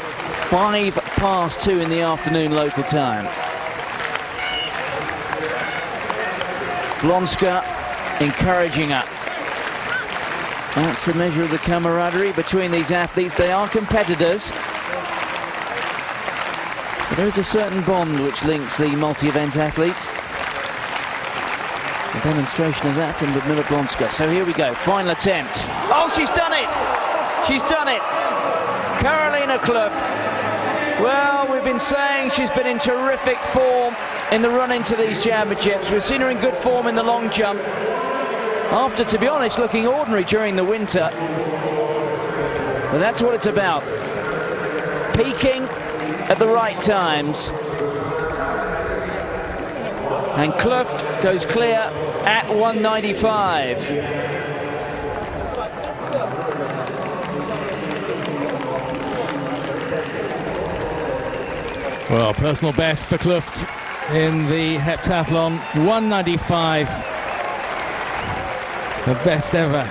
2:05 in the afternoon local time. Blonska encouraging her. That's a measure of the camaraderie between these athletes. They are competitors. But there is a certain bond which links the multi-event athletes. A demonstration of that from Lyudmila Blonska. So here we go, final attempt. Oh, she's done it! She's done it! Karolina Klüft. Well, we've been saying she's been in terrific form in the run into these championships. We've seen her in good form in the long jump. After, to be honest, looking ordinary during the winter. But that's what it's about. Peaking at the right times. And Klüft goes clear at 195.
Well, personal best for Klüft in the heptathlon, 195. The best ever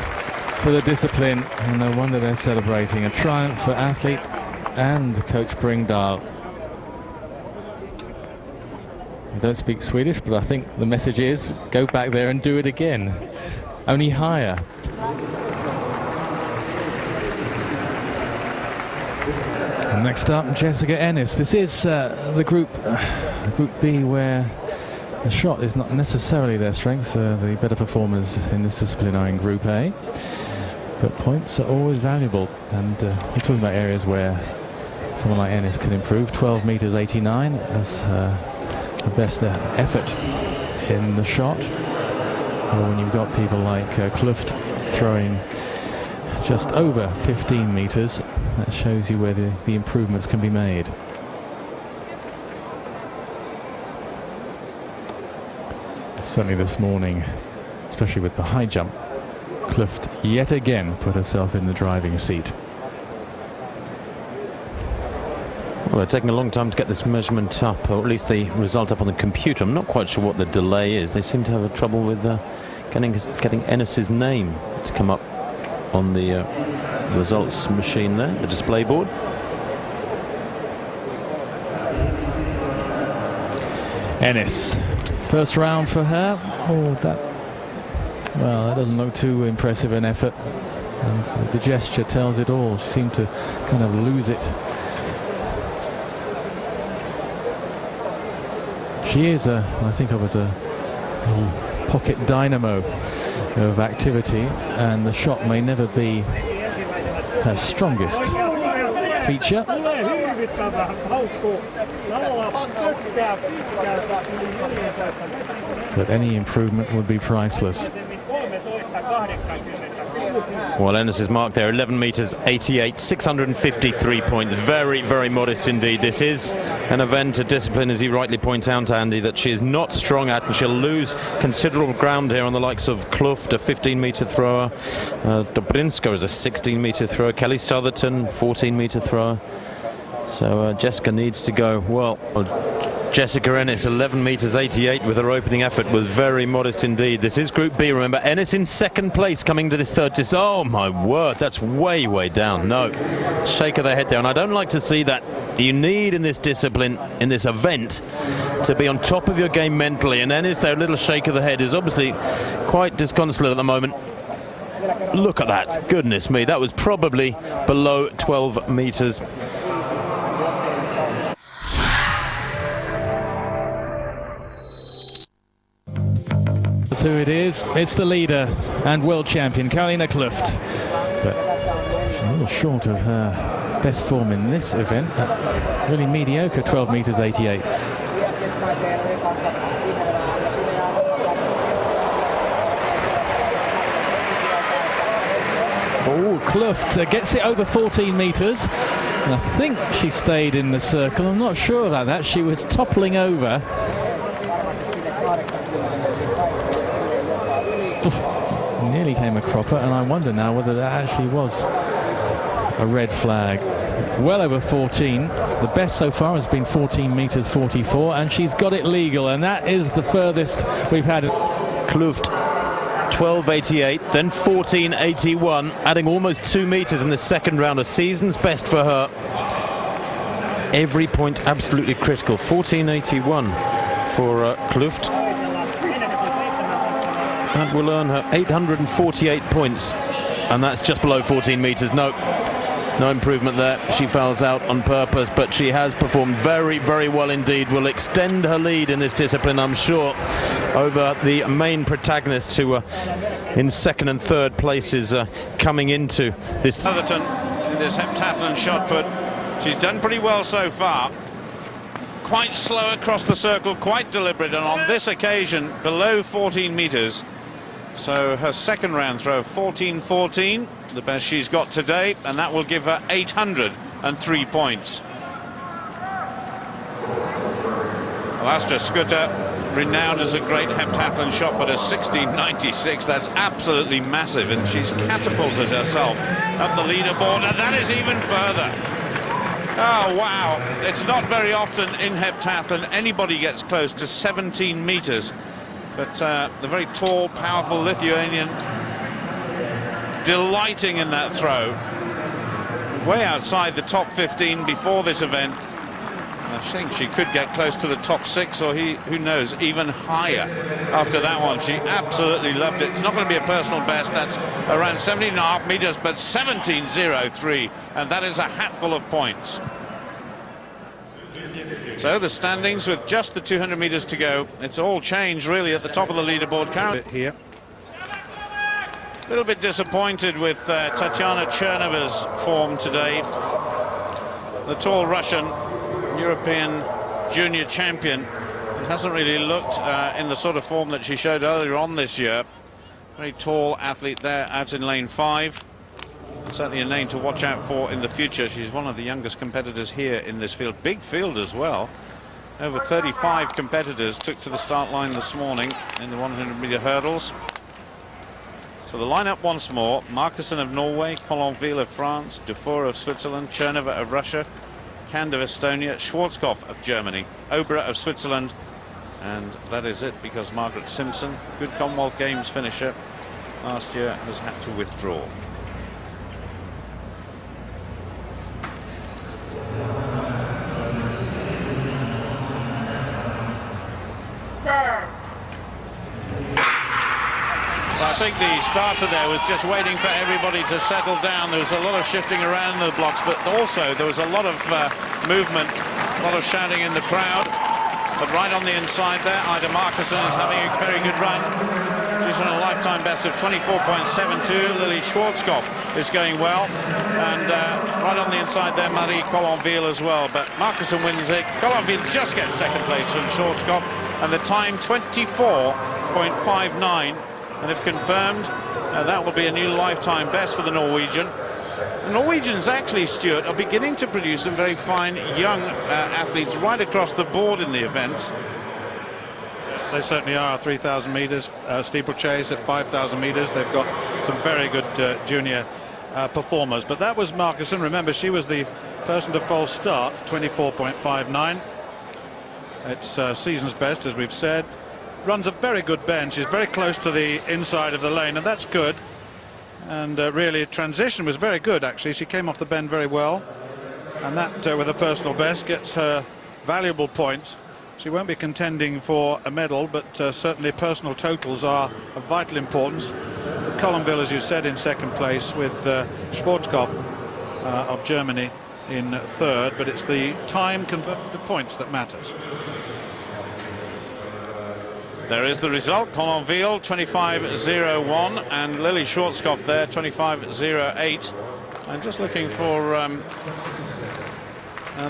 for the discipline, and no wonder they're celebrating. A triumph for athlete and Coach Bringdahl. I don't speak Swedish, but I think the message is go back there and do it again. Only higher. And next up, Jessica Ennis. This is the group B, where the shot is not necessarily their strength. The better performers in this discipline are in Group A. But points are always valuable. And we're talking about areas where someone like Ennis can improve. 12 meters 89 as the best effort in the shot. Or when you've got people like Klüft throwing just over 15 meters, that shows you where the improvements can be made. Certainly this morning, especially with the high jump, Klüft yet again put herself in the driving seat.
Well, they're taking a long time to get this measurement up, or at least the result up on the computer. I'm not quite sure what the delay is. They seem to have trouble with getting Ennis's name to come up on the results machine there, the display board.
Ennis, first round for her. Oh, that doesn't look too impressive an effort. And so the gesture tells it all. She seemed to kind of lose it. She is I think of as a little pocket dynamo of activity, and the shot may never be her strongest feature. But any improvement would be priceless.
Well, Ennis's mark there, 11 meters 88, 653 points. Very, very modest indeed. This is an event, a discipline, as you rightly point out, Andy, that she is not strong at, and she'll lose considerable ground here on the likes of Klüft, a 15-meter thrower. Dobrynska is a 16-meter thrower. Kelly Sotherton, 14-meter thrower. So Jessica needs to go well. Jessica Ennis, 11 meters 88 with her opening effort, was very modest indeed. This is Group B, remember. Ennis in second place coming to this third disc. Oh my word, that's way, way down. No, shake of the head there, and I don't like to see that. You need in this discipline, in this event, to be on top of your game mentally, and Ennis, their little shake of the head is obviously quite disconsolate at the moment. Look at that, goodness me, that was probably below 12 meters.
That's who it is. It's the leader and world champion, Karolina Klüft. But she's a little short of her best form in this event. That really mediocre 12 meters 88. Oh, Klüft gets it over 14 meters. And I think she stayed in the circle. I'm not sure about that. She was toppling over. Nearly came a cropper, and I wonder now whether that actually was a red flag. Well over 14. The best so far has been 14 meters 44, and she's got it legal, and that is the furthest we've had.
Klüft 12.88, then 14.81, adding almost 2 meters in the second round, a season's best for her. Every point absolutely critical. 14.81 for Klüft. That will earn her 848 points, and that's just below 14 meters. No improvement there. She fouls out on purpose, but she has performed very, very well indeed. Will extend her lead in this discipline, I'm sure, over the main protagonists who are in second and third places coming into this.
Sotherton in this heptathlon shot put. She's done pretty well so far. Quite slow across the circle, quite deliberate, and on this occasion below 14 meters. So her second round throw, 14.14, the best she's got today, and that will give her 803 points. Austra Skujytė, renowned as a great heptathlon shot, but a 16.96, that's absolutely massive, and she's catapulted herself up the leaderboard, and that is even further. Oh, wow. It's not very often in heptathlon anybody gets close to 17 meters. But the very tall, powerful Lithuanian delighting in that throw. Way outside the top 15 before this event. I think she could get close to the top 6, or who knows, even higher after that one. She absolutely loved it. It's not going to be a personal best. That's around 17.5 meters, but 17.03, and that is a hatful of points. So the standings with just the 200 meters to go. It's all changed really at the top of the leaderboard. Here. A little bit disappointed with Tatiana Chernova's form today. The tall Russian European junior champion. It hasn't really looked in the sort of form that she showed earlier on this year. Very tall athlete there out in lane 5. Certainly a name to watch out for in the future. She's one of the youngest competitors here in this field. Big field as well. Over 35 competitors took to the start line this morning in the 100-meter hurdles. So the lineup once more: Marcussen of Norway, Collonvillé of France, Dufour of Switzerland, Chernova of Russia, Kand of Estonia, Schwarzkopf of Germany, Oberer of Switzerland, and that is it, because Margaret Simpson, good Commonwealth Games finisher, last year has had to withdraw. Well, I think the starter there was just waiting for everybody to settle down. There was a lot of shifting around in the blocks, but also there was a lot of movement, a lot of shouting in the crowd. But right on the inside there, Ida Marcussen is having a very good run. She's on a lifetime best of 24.72. Lilli Schwarzkopf is going well. And right on the inside there, Marie Collonvillé as well. But Marcussen wins it. Collonvillé just gets second place from Schwarzkopf. And the time, 24.59. And if confirmed, that will be a new lifetime best for the Norwegian. The Norwegians actually, Stuart, are beginning to produce some very fine young athletes right across the board in the event.
They certainly are. 3,000 metres steeplechase at 5,000 metres. They've got some very good junior performers. But that was Marcussen. Remember, she was the person to false start, 24.59. It's season's best, as we've said. Runs a very good bend. She's very close to the inside of the lane, and that's good. And really, transition was very good, actually. She came off the bend very well. And that, with a personal best, gets her valuable points. She won't be contending for a medal, but certainly personal totals are of vital importance. With Collonvillé, as you said, in second place, with Schwarzkopf of Germany in third. But it's the time converted to points that matters.
There is the result. Collonvillé 25.01 and Lilli Schwarzkopf there 25.08. I'm just looking for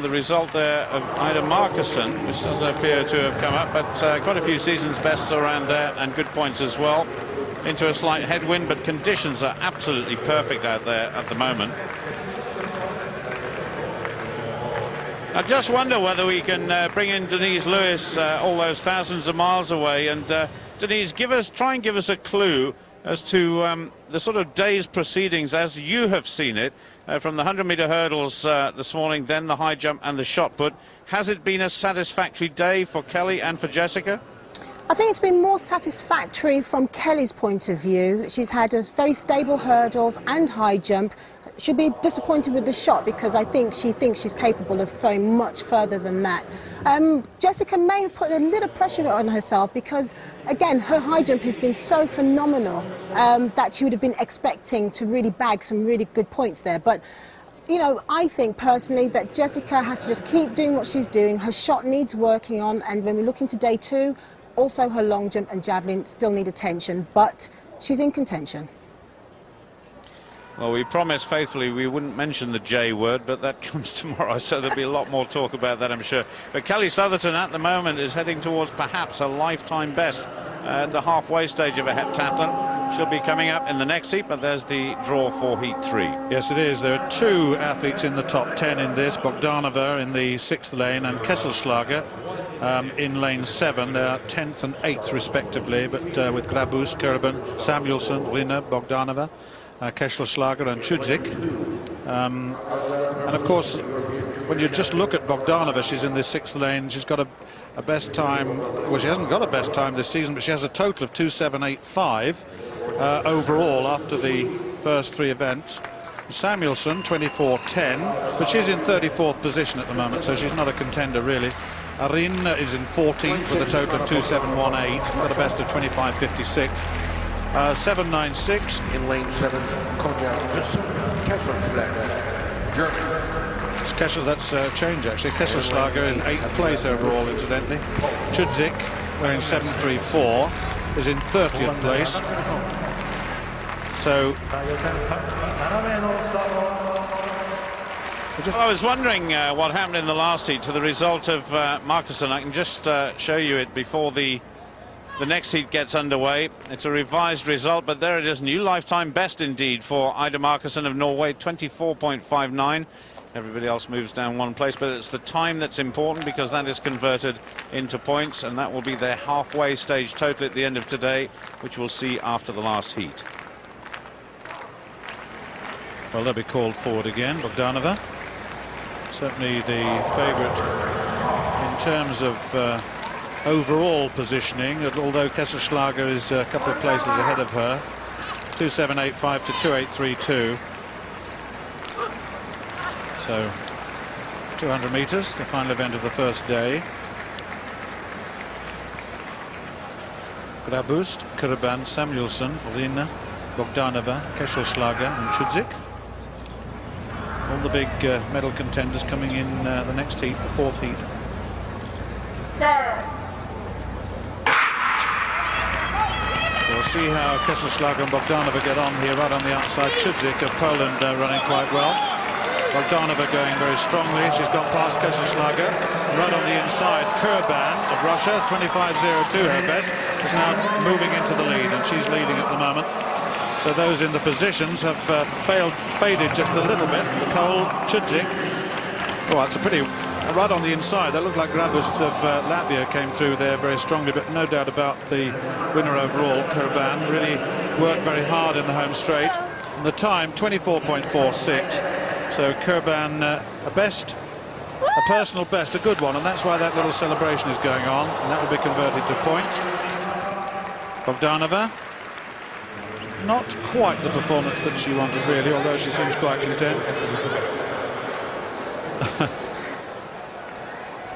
the result there of Ida Marcussen, which doesn't appear to have come up, but quite a few seasons bests around there and good points as well. Into a slight headwind, but conditions are absolutely perfect out there at the moment. I just wonder whether we can bring in Denise Lewis all those thousands of miles away. And Denise, try and give us a clue as to the sort of day's proceedings as you have seen it from the 100-meter hurdles this morning, then the high jump and the shot put. Has it been a satisfactory day for Kelly and for Jessica?
I think it's been more satisfactory from Kelly's point of view. She's had a very stable hurdles and high jump. She'll be disappointed with the shot because I think she thinks she's capable of throwing much further than that. Jessica may have put a little pressure on herself because, again, her high jump has been so phenomenal that she would have been expecting to really bag some really good points there. But, you know, I think personally that Jessica has to just keep doing what she's doing. Her shot needs working on, and when we look into day two, also her long jump and javelin still need attention, but she's in contention.
Well, we promised faithfully we wouldn't mention the J word, but that comes tomorrow, so there'll be a lot more talk about that, I'm sure. But Kelly Sotherton at the moment is heading towards perhaps a lifetime best at the halfway stage of a heptathlon. She'll be coming up in the next heat, but there's the draw for heat 3.
Yes, it is. There are two athletes in the top 10 in this. Bogdanova in the 6th lane and Kesselschläger in lane 7. They are 10th and 8th respectively, but with Grabuste, Kurban, Samuelson, Wiener, Bogdanova, Kesselschläger and Chudzik. And of course, when you just look at Bogdanova, she's in the 6th lane. She's got a best time. Well, she hasn't got a best time this season, but she has a total of 2.785 overall after the first 3 events. Samuelson 24.10, but she's in 34th position at the moment, so she's not a contender really. Irina is in 14th with a total of 2.718, got a best of 25.56. 7.96
in lane 7, Kesselschläger, Germany.
That's a change actually. Kesselschläger in 8th place overall, incidentally. Chudzik, wearing 7.34, is in 30th place. So
well, I was wondering what happened in the last heat to the result of Marcussen. I can just show you it before the next heat gets underway. It's a revised result, but there it is. New lifetime best indeed for Ida Marcussen of Norway, 24.59. Everybody else moves down one place, but it's the time that's important because that is converted into points, and that will be their halfway stage total at the end of today, which we'll see after the last heat.
Well, they'll be called forward again. Bogdanova, certainly the favourite in terms of overall positioning, although Kesselschläger is a couple of places ahead of her. 2.785 to 2.832. So 200 metres, the final event of the first day. Grabuste, Kurban, Samuelson, Rina, Bogdanova, Kesselschläger and Chudzik. All the big medal contenders coming in the next heat, the fourth heat. We'll see how Kesselschläger and Bogdanova get on here, right on the outside. Chudzik of Poland running quite well. Bogdanova going very strongly. She's got past Kesselschläger. Right on the inside, Kurban of Russia, 25.02 her best, is now moving into the lead, and she's leading at the moment. So those in the positions have faded just a little bit. Cole, Chudzik. Oh, that's a pretty... right on the inside. That looked like Grabuste of Latvia came through there very strongly, but no doubt about the winner overall, Kurban. Really worked very hard in the home straight. And the time, 24.46. So Kurban, a personal best, a good one, and that's why that little celebration is going on, and that will be converted to points. Bogdanova, not quite the performance that she wanted really, although she seems quite content.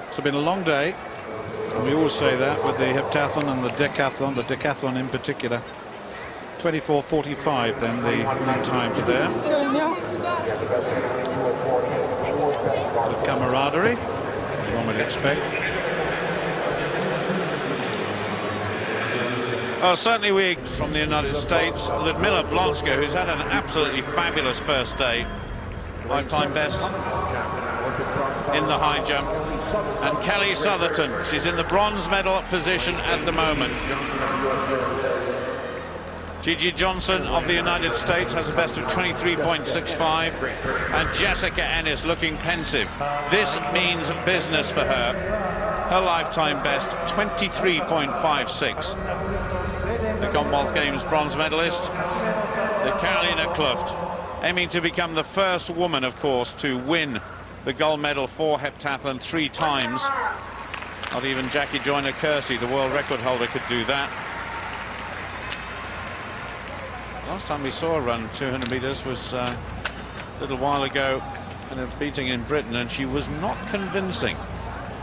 It's been a long day, and we always say that with the heptathlon and the decathlon in particular. 24.45 then the time for there. With camaraderie, as one would expect.
Well, certainly we, from the United States, Lyudmila Blonska, who's had an absolutely fabulous first day. Lifetime best in the high jump. And Kelly Sotherton, she's in the bronze medal position at the moment. Gigi Johnson of the United States has a best of 23.65, and Jessica Ennis looking pensive. This means business for her. Her lifetime best, 23.56. The Commonwealth Games bronze medalist, the Karolina Klüft, aiming to become the first woman, of course, to win the gold medal for heptathlon 3 times. Not even Jackie Joyner-Kersee, the world record holder, could do that. Last time we saw her run 200 meters was a little while ago in a beating in Britain, and she was not convincing.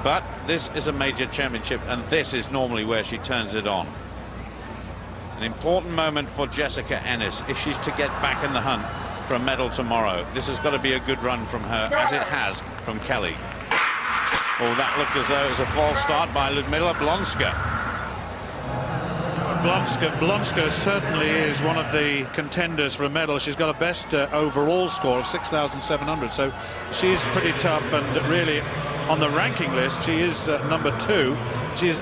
But this is a major championship, and this is normally where she turns it on. An important moment for Jessica Ennis if she's to get back in the hunt for a medal tomorrow. This has got to be a good run from her, as it has from Kelly. Oh, that looked as though it was a false start by Lyudmila Blonska.
Blonska certainly is one of the contenders for a medal. She's got a best overall score of 6,700, so she's pretty tough, and really on the ranking list she is number 2. She's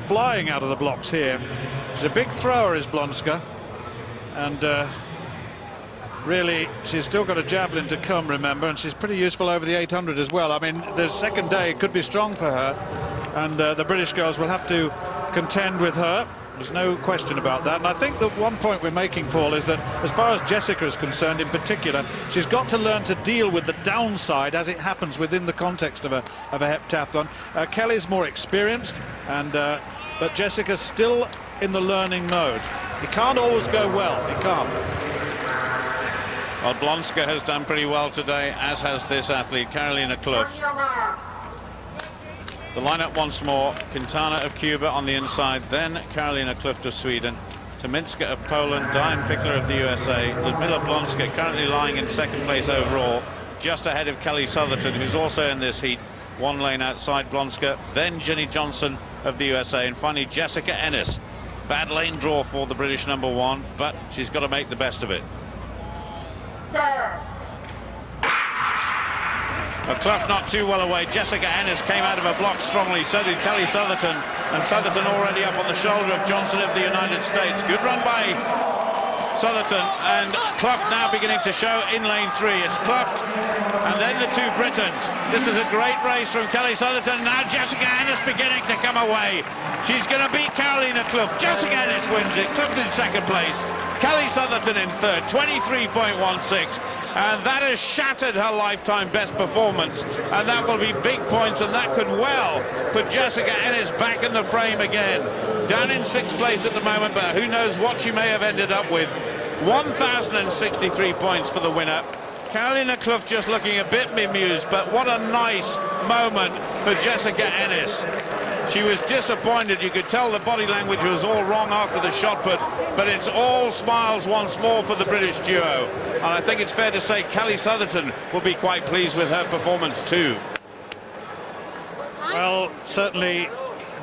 flying out of the blocks here. She's a big thrower, is Blonska, and really she's still got a javelin to come, remember, and she's pretty useful over the 800 as well. I mean, the second day could be strong for her, and the British girls will have to contend with her. There's no question about that. And I think that one point we're making, Paul, is that as far as Jessica is concerned in particular, she's got to learn to deal with the downside as it happens within the context of a heptathlon. Kelly's more experienced, and but Jessica's still in the learning mode. He can't always go well. He can't.
Well, Blonska has done pretty well today, as has this athlete, Karolina Klüft. The lineup once more: Quintana of Cuba on the inside, then Karolina Klüft of Sweden, Tymińska of Poland, Diane Pickler of the USA, Lyudmila Blonska currently lying in second place overall, just ahead of Kelly Sotherton, who's also in this heat, 1 lane outside Blonska, then Ginny Johnson of the USA, and finally Jessica Ennis. Bad lane draw for the British number 1, but she's got to make the best of it. Klüft not too well away. Jessica Ennis came out of her block strongly, so did Kelly Sotherton, and Sotherton already up on the shoulder of Johnson of the United States. Good run by Sotherton, and Klüft now beginning to show in lane 3. It's Klüft and then the 2 Britons. This is a great race from Kelly Sotherton. Now Jessica Ennis beginning to come away. She's going to beat Karolina Klüft. Jessica Ennis wins it. Klüft in second place. Kelly Sotherton in third, 23.16. And that has shattered her lifetime best performance, and that will be big points, and that could well put Jessica Ennis back in the frame again. Down in 6th place at the moment, but who knows what she may have ended up with. 1,063 points for the winner. Karolina Klüft just looking a bit bemused, but what a nice moment for Jessica Ennis. She was disappointed. You could tell the body language was all wrong after the shot put, but it's all smiles once more for the British duo. And I think it's fair to say Kylie Sotherton will be quite pleased with her performance too.
Well, certainly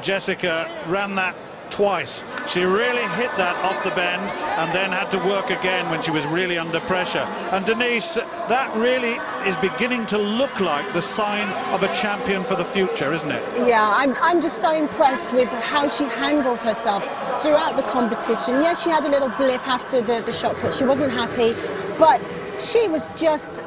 Jessica ran that twice. She really hit that off the bend and then had to work again when she was really under pressure. And Denise, that really is beginning to look like the sign of a champion for the future, isn't it?
Yeah, I'm just so impressed with how she handles herself throughout the competition. Yes, she had a little blip after the shot put. She wasn't happy, but she was just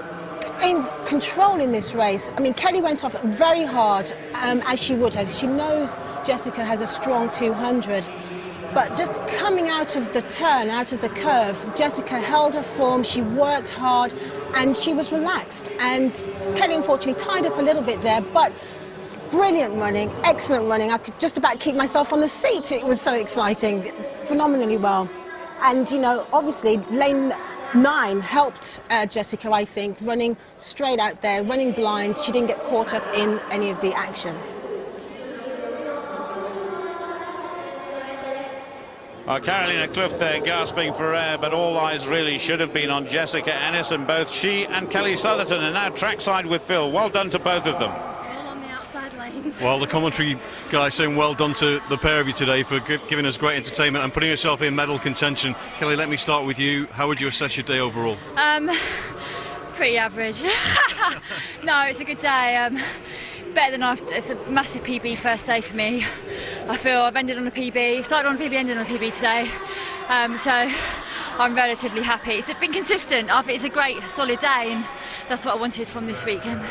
in control in this race. I mean, Kelly went off very hard, as she would have. She knows Jessica has a strong 200, but just coming out of the turn, out of the curve, Jessica held her form, she worked hard, and she was relaxed. And Kelly unfortunately tied up a little bit there, but brilliant running, excellent running. I could just about keep myself on the seat. It was so exciting, phenomenally well. And, you know, obviously, lane 9 helped Jessica, I think, running straight out there, running blind. She didn't get caught up in any of the action.
Karolina Klüft there gasping for air, but all eyes really should have been on Jessica Ennis, and both she and Kylie Sotherton are now trackside with Phil. Well done to both of them.
Well, the commentary guy saying well done to the pair of you today for giving us great entertainment and putting yourself in medal contention. Kelly, let me start with you. How would you assess your day overall?
Pretty average. No, it's a good day. Better than it's a massive PB first day for me. I feel I've ended on a PB, started on a PB, ended on a PB today. So I'm relatively happy. It's been consistent. I think it's a great, solid day, and that's what I wanted from this weekend.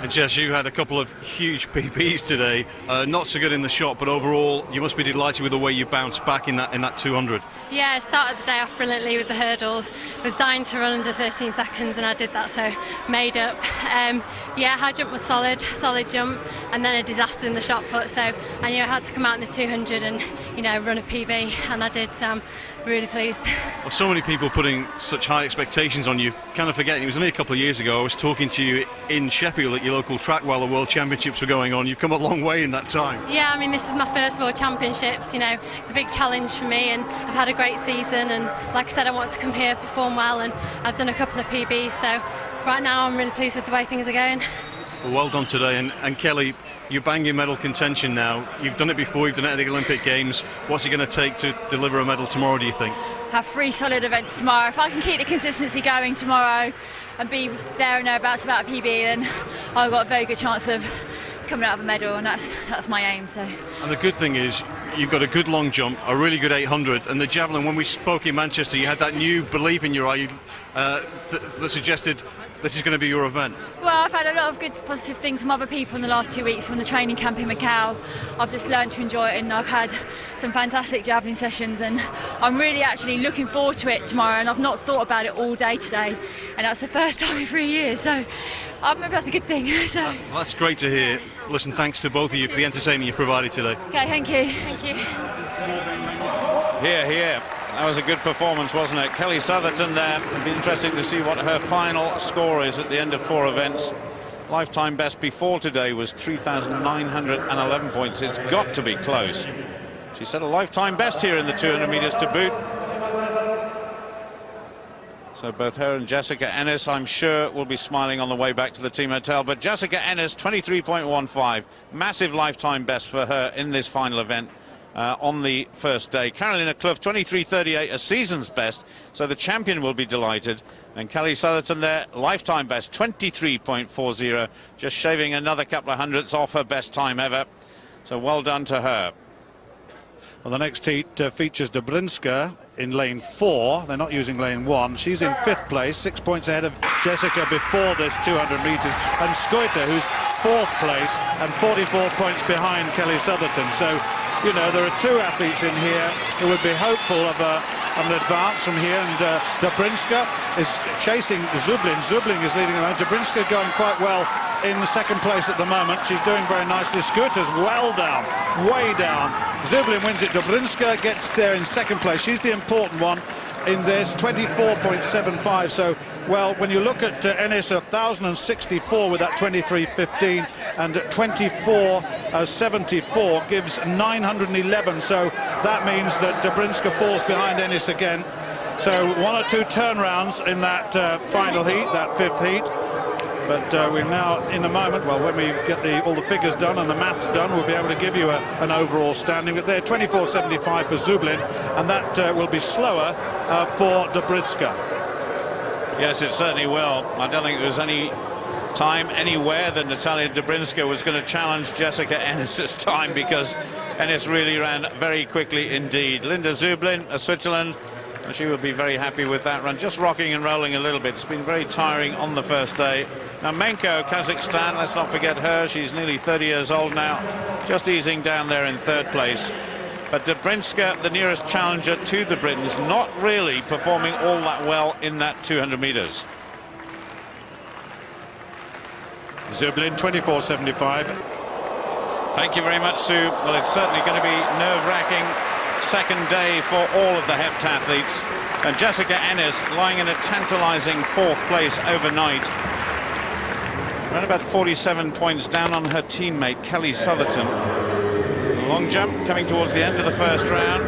And Jess, you had a couple of huge PBs today. Not so good in the shot, but overall, you must be delighted with the way you bounced back in that 200.
Yeah, I started the day off brilliantly with the hurdles. Was dying to run under 13 seconds, and I did that, so made up. Yeah, high jump was solid jump, and then a disaster in the shot put. So I knew I had to come out in the 200 and, you know, run a PB, and I did. So I'm really pleased.
Well, so many people putting such high expectations on you, kind of forgetting it was only a couple of years ago I was talking to you in Sheffield at your local track while the World Championships were going on. You've come a long way in that time.
Yeah, I mean, this is my first World Championships. You know, it's a big challenge for me, and I've had a great season, and like I said, I want to come here, perform well, and I've done a couple of PBs, so right now I'm really pleased with the way things are going.
Well done today, and Kelly, you're banging medal contention now. You've done it before, you've done it at the Olympic Games. What's it going to take to deliver a medal tomorrow, do you think?
Have 3 solid events tomorrow. If I can keep the consistency going tomorrow and be there and thereabouts about a PB, then I've got a very good chance of coming out of a medal, and that's my aim. So. And
the good thing is you've got a good long jump, a really good 800, and the javelin. When we spoke in Manchester, you had that new belief in your eye that suggested this is going to be your event.
Well, I've had a lot of good positive things from other people in the last 2 weeks from the training camp in Macau. I've just learned to enjoy it, and I've had some fantastic javelin sessions, and I'm really actually looking forward to it tomorrow, and I've not thought about it all day today, and that's the first time in 3 years, so maybe that's a good thing. So.
Well, that's great to hear. Listen, thanks to both of you for the entertainment you provided today.
Okay, thank you.
Thank you.
Here. That was a good performance, wasn't it? Kylie Sotherton there. It'll be interesting to see what her final score is at the end of 4 events. Lifetime best before today was 3,911 points. It's got to be close. She set a lifetime best here in the 200 metres to boot. So both her and Jessica Ennis, I'm sure, will be smiling on the way back to the team hotel. But Jessica Ennis, 23.15, massive lifetime best for her in this final event. On the first day. Karolina Klüft, 23.38, a season's best, so the champion will be delighted. And Kylie Sotherton there, lifetime best, 23.40, just shaving another couple of hundredths off her best time ever. So well done to her.
Well, the next heat features Dobrynska in lane 4. They're not using lane 1. She's in 5th place, 6 points ahead of Jessica before this 200 metres. And Skujytė, who's 4th place and 44 points behind Kylie Sotherton. So, you know, there are 2 athletes in here who would be hopeful of a an advance from here, and Dobrynska is chasing Züblin. Züblin is leading around. Dobrynska going quite well in the second place at the moment. She's doing very nicely. Skujytė's well down, way down. Züblin wins it. Dobrynska gets there in second place. She's the important one in this, 24.75. So, well, when you look at Ennis, 1,064 with that 23.15, and 24.74 gives 911. So that means that Dobrynska falls behind Ennis again. So one or two turnarounds in that final heat, that fifth heat. But we're now in a moment, well, when we get all the figures done and the maths done, we'll be able to give you an overall standing. But they're 24.75 for Züblin, and that will be slower for Dobrynska.
Yes, it certainly will. I don't think there was any time anywhere that Nataliya Dobrynska was going to challenge Jessica Ennis's time, because Ennis really ran very quickly indeed. Linda Züblin of Switzerland, she will be very happy with that run, just rocking and rolling a little bit. It's been very tiring on the first day. Naumenko, Kazakhstan, let's not forget her. She's nearly 30 years old now, just easing down there in third place. But Dobrynska, the nearest challenger to the Britons, not really performing all that well in that 200 meters.
Züblin, 24.75.
Thank you very much, Sue. Well, it's certainly going to be nerve-wracking second day for all of the heptathletes. And Jessica Ennis lying in a tantalizing fourth place overnight. Around about 47 points down on her teammate, Kelly Sotherton. Long jump coming towards the end of the first round.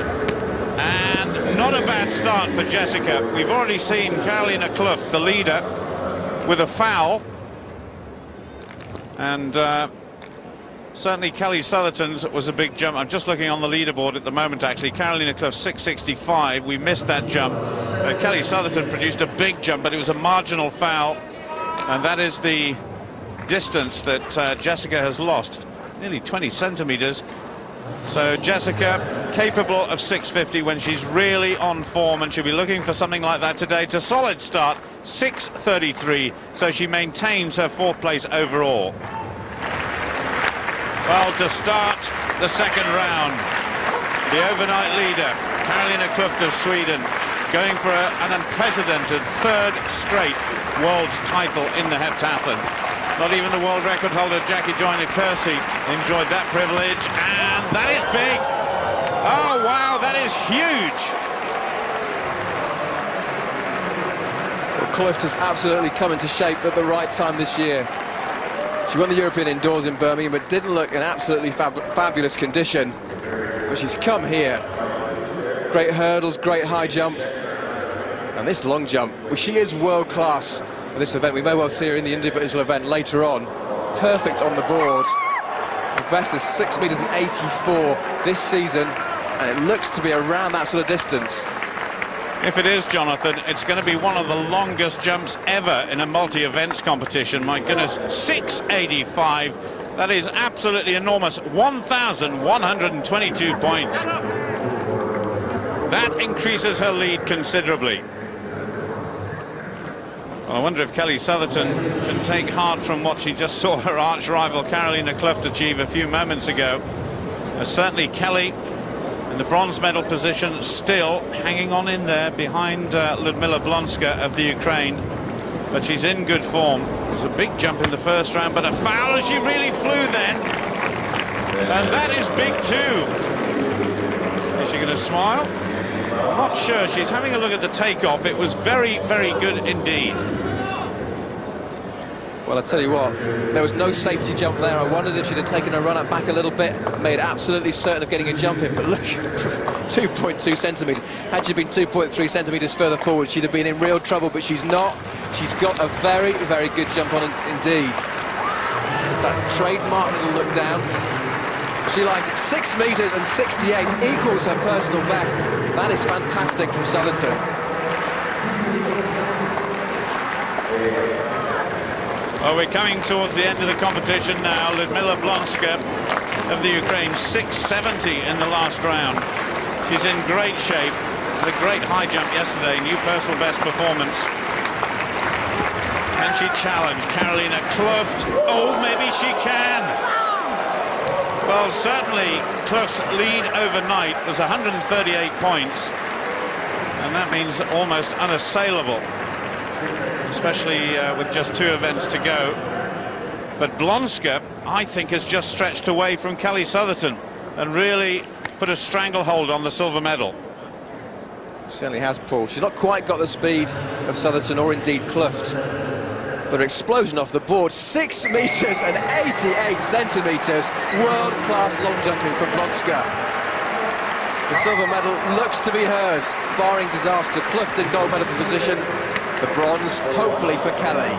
And not a bad start for Jessica. We've already seen Karolina Klüft, the leader, with a foul. And certainly Kelly Sotherton's was a big jump. I'm just looking on the leaderboard at the moment, actually. Karolina Klüft, 6.65. We missed that jump. Kelly Sotherton produced a big jump, but it was a marginal foul. And that is the distance that Jessica has lost, nearly 20 centimeters. So Jessica capable of 6.50 when she's really on form, and she'll be looking for something like that today. It's a solid start, 6.33, so she maintains her fourth place overall. Well, to start the second round, the overnight leader, Karolina Klüft of Sweden, going for an unprecedented third straight world title in the heptathlon. Not even the world record holder, Jackie Joyner-Kersee, enjoyed that privilege, and that is big. Oh, wow, that is huge.
Well, Klüft has absolutely come into shape at the right time this year. She won the European Indoors in Birmingham, but didn't look in absolutely fabulous condition. But she's come here. Great hurdles, great high jump. And this long jump, well, she is world class for this event. We may well see her in the individual event later on. Perfect on the board. The best is 6 meters and 84 this season, and it looks to be around that sort of distance.
If it is, Jonathan, it's going to be one of the longest jumps ever in a multi-events competition. My goodness, 6.85. That is absolutely enormous. 1,122 points. That increases her lead considerably. Well, I wonder if Kelly Sotherton can take heart from what she just saw her arch rival Karolina Klüft achieve a few moments ago. Certainly Kelly in the bronze medal position, still hanging on in there behind Lyudmila Blonska of the Ukraine, but she's in good form. There's a big jump in the first round, but a foul, and she really flew then, and that is big too. Is she going to smile? I'm not sure. She's having a look at the takeoff. It was very, very good indeed.
Well, I tell you what, there was no safety jump there. I wondered if she'd have taken her run up back a little bit, made absolutely certain of getting a jump in, but look, 2.2 centimetres. Had she been 2.3 centimetres further forward, she'd have been in real trouble, but she's not. She's got a very, very good jump on indeed. Just that trademark little look down. She lies at 6 meters and 68, equals her personal best. That is fantastic from Sotherton.
Well, we're coming towards the end of the competition now. Lyudmila Blonska of the Ukraine, 6.70 in the last round. She's in great shape. The great high jump yesterday, new personal best performance. Can she challenge Karolina Klüft? Oh, maybe she can. Well, certainly Klüft's lead overnight was 138 points. and that means almost unassailable, especially with just 2 events to go. But Blonska, I think, has just stretched away from Kylie Sotherton and really put a stranglehold on the silver medal.
Certainly has, Paul. She's not quite got the speed of Sotherton or indeed Klüft, but her explosion off the board, 6 meters and 88 centimeters, world-class long jumping from Blonska. The silver medal looks to be hers, barring disaster. Klüft in gold medal position, the bronze hopefully for Kelly.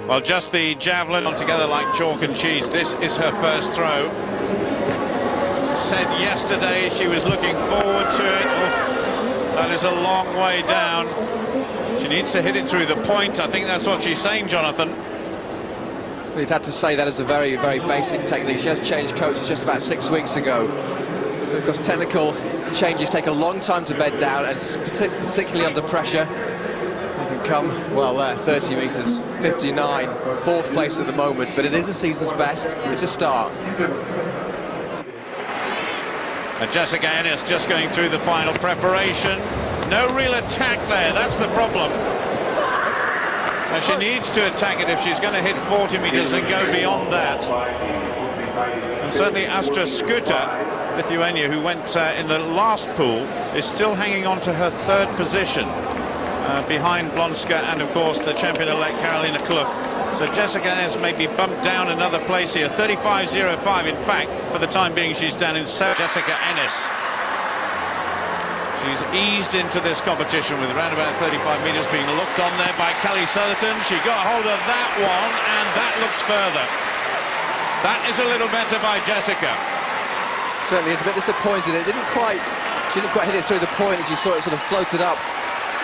Well, just the javelin all together like chalk and cheese. This is her first throw. Said yesterday she was looking forward to it. Oh, that is a long way down. She needs to hit it through the point. I think that's what she's saying, Jonathan.
We'd had to say that as a very, very basic technique. She has changed coaches just about 6 weeks ago. Because technical changes take a long time to bed down, and particularly under pressure. You can come, well, 30 metres, 59, 4th place at the moment, but it is a season's best. It's a start.
And Jessica Ennis just going through the final preparation. No real attack there, that's the problem. Now she needs to attack it if she's going to hit 40 metres and go beyond that. And certainly Austra Skujytė, Lithuania, who went in the last pool, is still hanging on to her 3rd position. Behind Blonska and, of course, the champion-elect Karolina Klüft. So Jessica Ennis may be bumped down another place here. 35.05, in fact, for the time being, she's down in Jessica Ennis. She's eased into this competition with around about 35 metres being looked on there by Kylie Sotherton. She got hold of that one, and that looks further. That is a little better by Jessica.
Certainly, it's a bit disappointed. She didn't quite hit it through the point as you saw it sort of floated up.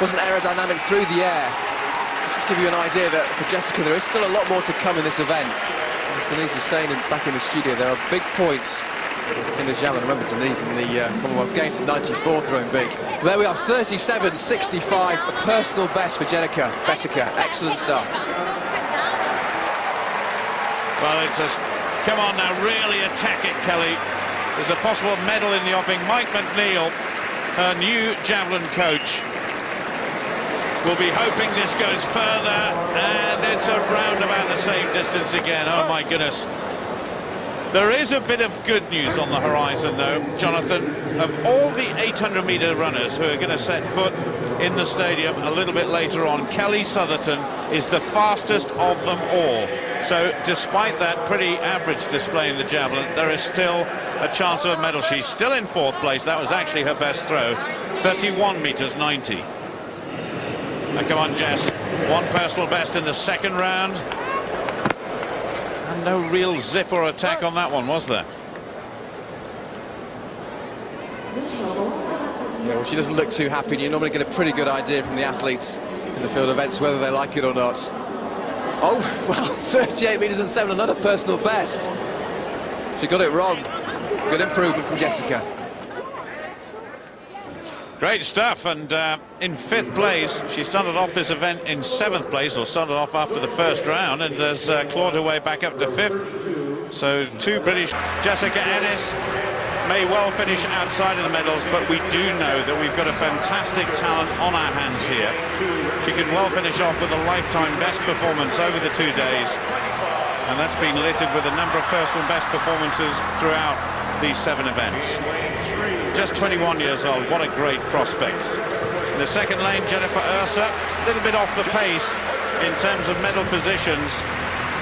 Wasn't aerodynamic through the air. Just give you an idea that for Jessica there is still a lot more to come in this event. As Denise was saying back in the studio, there are big points in the javelin. Remember Denise in the Commonwealth Games in '94 throwing big. There we are, 37.65, a personal best for Jessica. Excellent stuff.
Well, it's just, come on now, really attack it, Kelly. There's a possible medal in the offing. Mike McNeil, her new javelin coach, will be hoping this goes further, and it's around about the same distance again. Oh my goodness. There is a bit of good news on the horizon though, Jonathan. Of all the 800-metre runners who are going to set foot in the stadium a little bit later on, Kylie Sotherton is the fastest of them all. So despite that pretty average display in the javelin, there is still a chance of a medal. She's still in 4th place. That was actually her best throw, 31 metres 90. Now, come on, Jess. One personal best in the 2nd round. And no real zip or attack on that one, was there?
Yeah, well, she doesn't look too happy. You normally get a pretty good idea from the athletes in the field events whether they like it or not. Oh, well, 38 metres and 7, another personal best. She got it wrong. Good improvement from Jessica.
Great stuff, and in 5th place. She started off this event in 7th place, or started off after the 1st round, and has clawed her way back up to 5th. So 2 British. Jessica Ennis may well finish outside of the medals, but we do know that we've got a fantastic talent on our hands here. She could well finish off with a lifetime best performance over the 2 days, and that's been littered with a number of personal best performances throughout these 7 events. Just 21 years old, what a great prospect. In the 2nd lane, Jennifer Oeser, a little bit off the pace in terms of medal positions,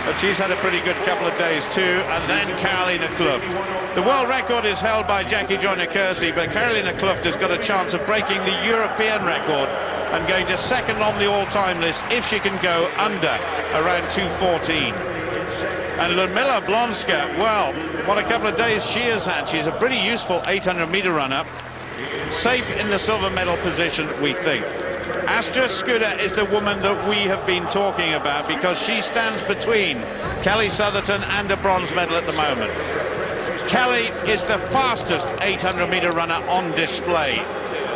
but she's had a pretty good couple of days too. And then Karolina Klüft. The world record is held by Jackie Joyner-Kersee, but Karolina Klüft has got a chance of breaking the European record and going to 2nd on the all-time list if she can go under around 2:14. And Lyudmila Blonska, well, what a couple of days she has had. She's a pretty useful 800-metre runner. Safe in the silver medal position, we think. Austra Skujytė is the woman that we have been talking about because she stands between Kylie Sotherton and a bronze medal at the moment. Kelly is the fastest 800-metre runner on display.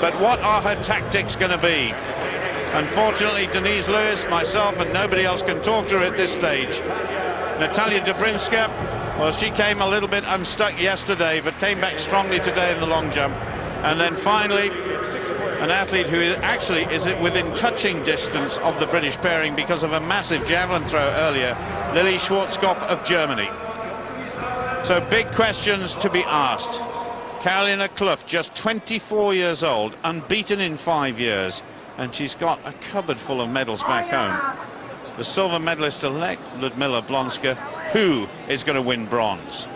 But what are her tactics going to be? Unfortunately, Denise Lewis, myself, and nobody else can talk to her at this stage. Nataliya Dobrynska, well, she came a little bit unstuck yesterday, but came back strongly today in the long jump. And then finally, an athlete who actually is within touching distance of the British pairing because of a massive javelin throw earlier, Lilli Schwarzkopf of Germany. So big questions to be asked. Karolina Klüft, just 24 years old, unbeaten in 5 years, and she's got a cupboard full of medals back home. The silver medalist-elect, Lyudmila Blonska, who is going to win bronze?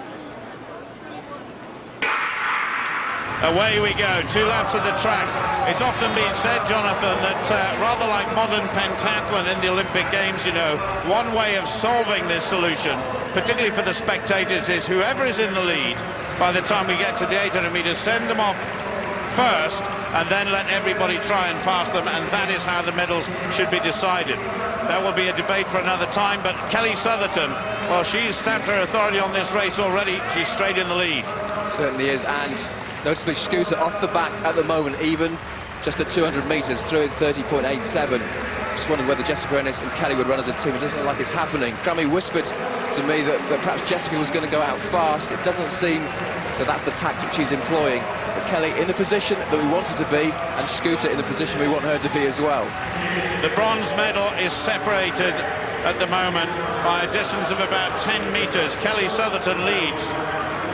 Away we go, 2 laps of the track. It's often been said, Jonathan, that rather like modern pentathlon in the Olympic Games, you know, one way of solving this solution, particularly for the spectators, is whoever is in the lead, by the time we get to the 800 meters, send them off first and then let everybody try and pass them, and that is how the medals should be decided. That will be a debate for another time, but Kelly Sotherton, well, she's stamped her authority on this race already. She's straight in the lead.
Certainly is, and noticeably Scooter off the back at the moment, even just at 200 metres, through in 30.87. Just wondered whether Jessica Ennis and Kelly would run as a team. It doesn't look like it's happening. Grammy whispered to me that perhaps Jessica was going to go out fast. It doesn't seem that that's the tactic she's employing. But Kelly in the position that we want her to be, and Scooter in the position we want her to be as well.
The bronze medal is separated at the moment by a distance of about 10 metres. Kelly Sotherton leads.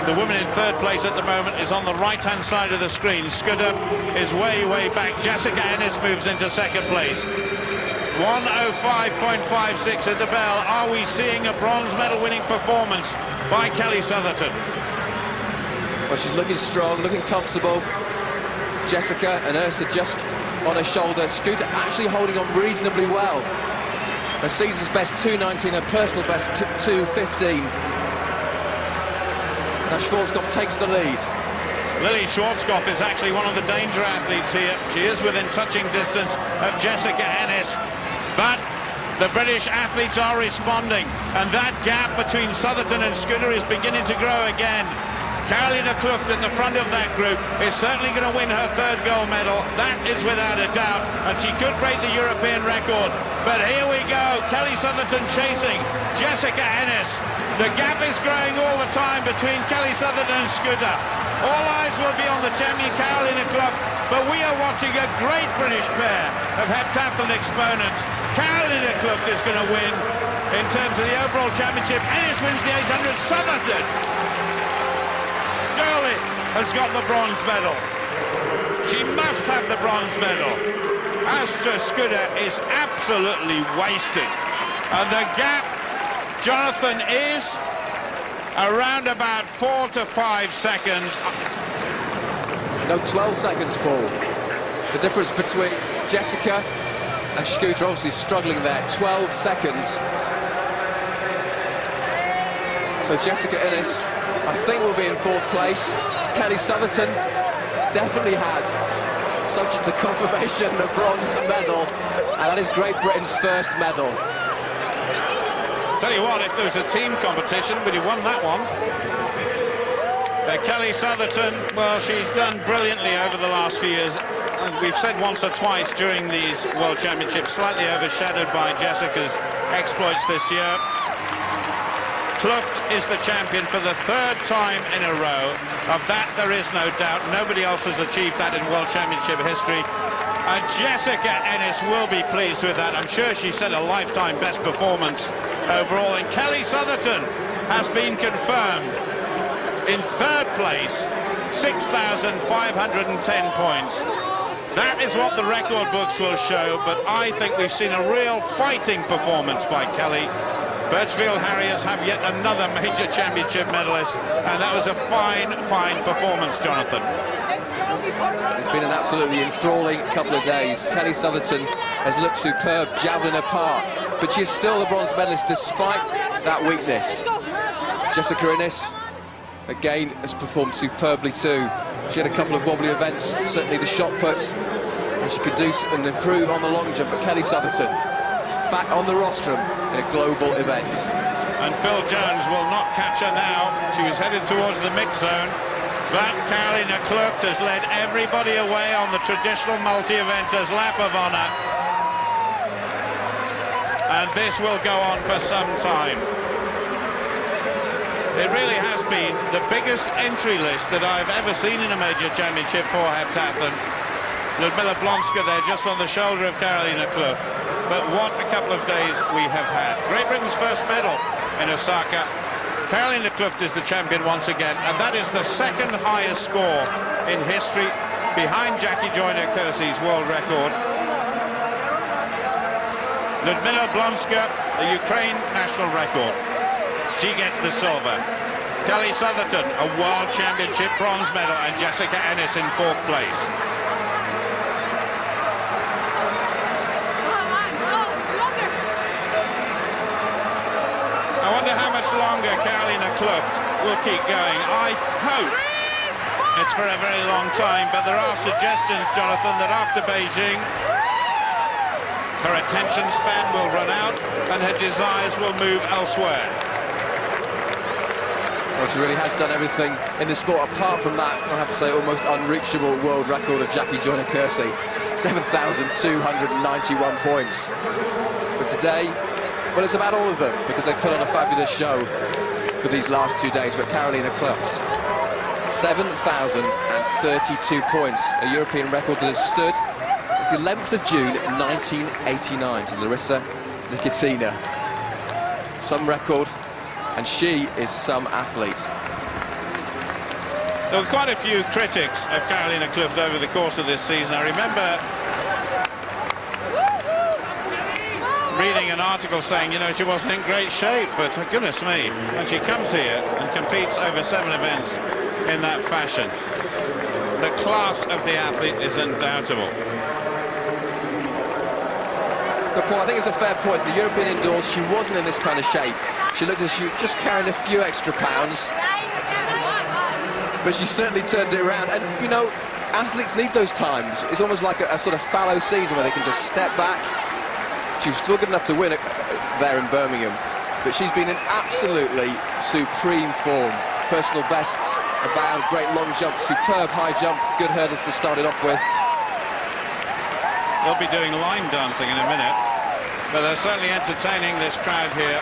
The woman in third place at the moment is on the right-hand side of the screen. Skujytė is way, way back. Jessica Ennis moves into second place. 1:05.56 at the bell. Are we seeing a bronze medal winning performance by Kelly Sotherton?
Well, she's looking strong, looking comfortable. Jessica and Oeser just on her shoulder. Scooter actually holding on reasonably well. Her season's best 2:19, her personal best 2:15. Now Schwarzkopf takes the lead.
Lilli Schwarzkopf is actually one of the danger athletes here. She is within touching distance of Jessica Ennis, but the British athletes are responding, and that gap between Sotherton and Skujytė is beginning to grow again. Karolina Klüft in the front of that group is certainly going to win her third gold medal. That is without a doubt, and she could break the European record. But here we go, Kelly Sotherton chasing Jessica Ennis. The gap is growing all the time between Kelly Sotherton and Skujytė. All eyes will be on the champion Karolina Klüft, but we are watching a great British pair of heptathlon exponents. Karolina Klüft is going to win in terms of the overall championship. Ennis wins the 800. Sotherton surely has got the bronze medal. She must have the bronze medal. Austra Skujytė is absolutely wasted. And the gap, Jonathan, is around about 4 to 5 seconds.
No, 12 seconds, Paul. The difference between Jessica and Skujytė obviously struggling there. 12 seconds. So Jessica Ennis, I think, will be in fourth place. Kelly Sotherton definitely has, subject to confirmation, the bronze medal, and that is Great Britain's first medal.
Tell you what, if there was a team competition, we'd have won that one. Kelly Sotherton, well, she's done brilliantly over the last few years. And we've said once or twice during these World Championships, slightly overshadowed by Jessica's exploits this year. Klüft is the champion for the third time in a row. Of that, there is no doubt. Nobody else has achieved that in World Championship history. And Jessica Ennis will be pleased with that. I'm sure she set a lifetime best performance overall. And Kelly Sotherton has been confirmed in third place, 6,510 points. That is what the record books will show, but I think we've seen a real fighting performance by Kelly. Birchfield Harriers have yet another major championship medalist, and that was a fine, fine performance, Jonathan.
It's been an absolutely enthralling couple of days. Kelly Sotherton has looked superb, javelin apart, but she is still the bronze medalist despite that weakness. Jessica Ennis, again, has performed superbly too. She had a couple of wobbly events, certainly the shot put, and she could do and improve on the long jump, but Kelly Sotherton back on the rostrum in a global event.
And Phil Jones will not catch her now. She was headed towards the mix zone, but Karolina Klüft has led everybody away on the traditional multi-eventers lap of honour. And this will go on for some time. It really has been the biggest entry list that I've ever seen in a major championship for heptathlon. Lyudmila Blonska there just on the shoulder of Karolina Klüft. But what a couple of days we have had. Great Britain's first medal in Osaka. Karolina Klüft is the champion once again, and that is the second highest score in history, behind Jackie Joyner-Kersey's world record. Lyudmila Blonska, the Ukraine national record. She gets the silver. Sotherton, a world championship bronze medal, and Jessica Ennis in 4th place. I wonder how much longer Karolina Klüft will keep going. I hope it's for a very long time, but there are suggestions, Jonathan, that after Beijing, her attention span will run out and her desires will move elsewhere.
Well, she really has done everything in the sport, apart from that, I have to say, almost unreachable world record of Jackie Joyner-Kersey. 7,291 points. But today, well, it's about all of them, because they've put on a fabulous show for these last 2 days. But Karolina Klüft, 7,032 points, a European record that has stood since the 11th of June 1989 to Larissa Nikitina. Some record, and she is some athlete.
There were quite a few critics of Karolina Klüft over the course of this season. I remember reading an article saying, you know, she wasn't in great shape, but goodness me, when she comes here and competes over 7 events in that fashion, the class of the athlete is undoubtable.
But Paul, I think it's a fair point. The European indoors, she wasn't in this kind of shape. She looked as she was just carrying a few extra pounds, but she certainly turned it around. And, you know, athletes need those times. It's almost like a sort of fallow season where they can just step back. She was still good enough to win it there in Birmingham, but she's been in absolutely supreme form. Personal bests abound, great long jump, superb high jump, good hurdles to start it off with.
They'll be doing line dancing in a minute, but they're certainly entertaining this crowd here.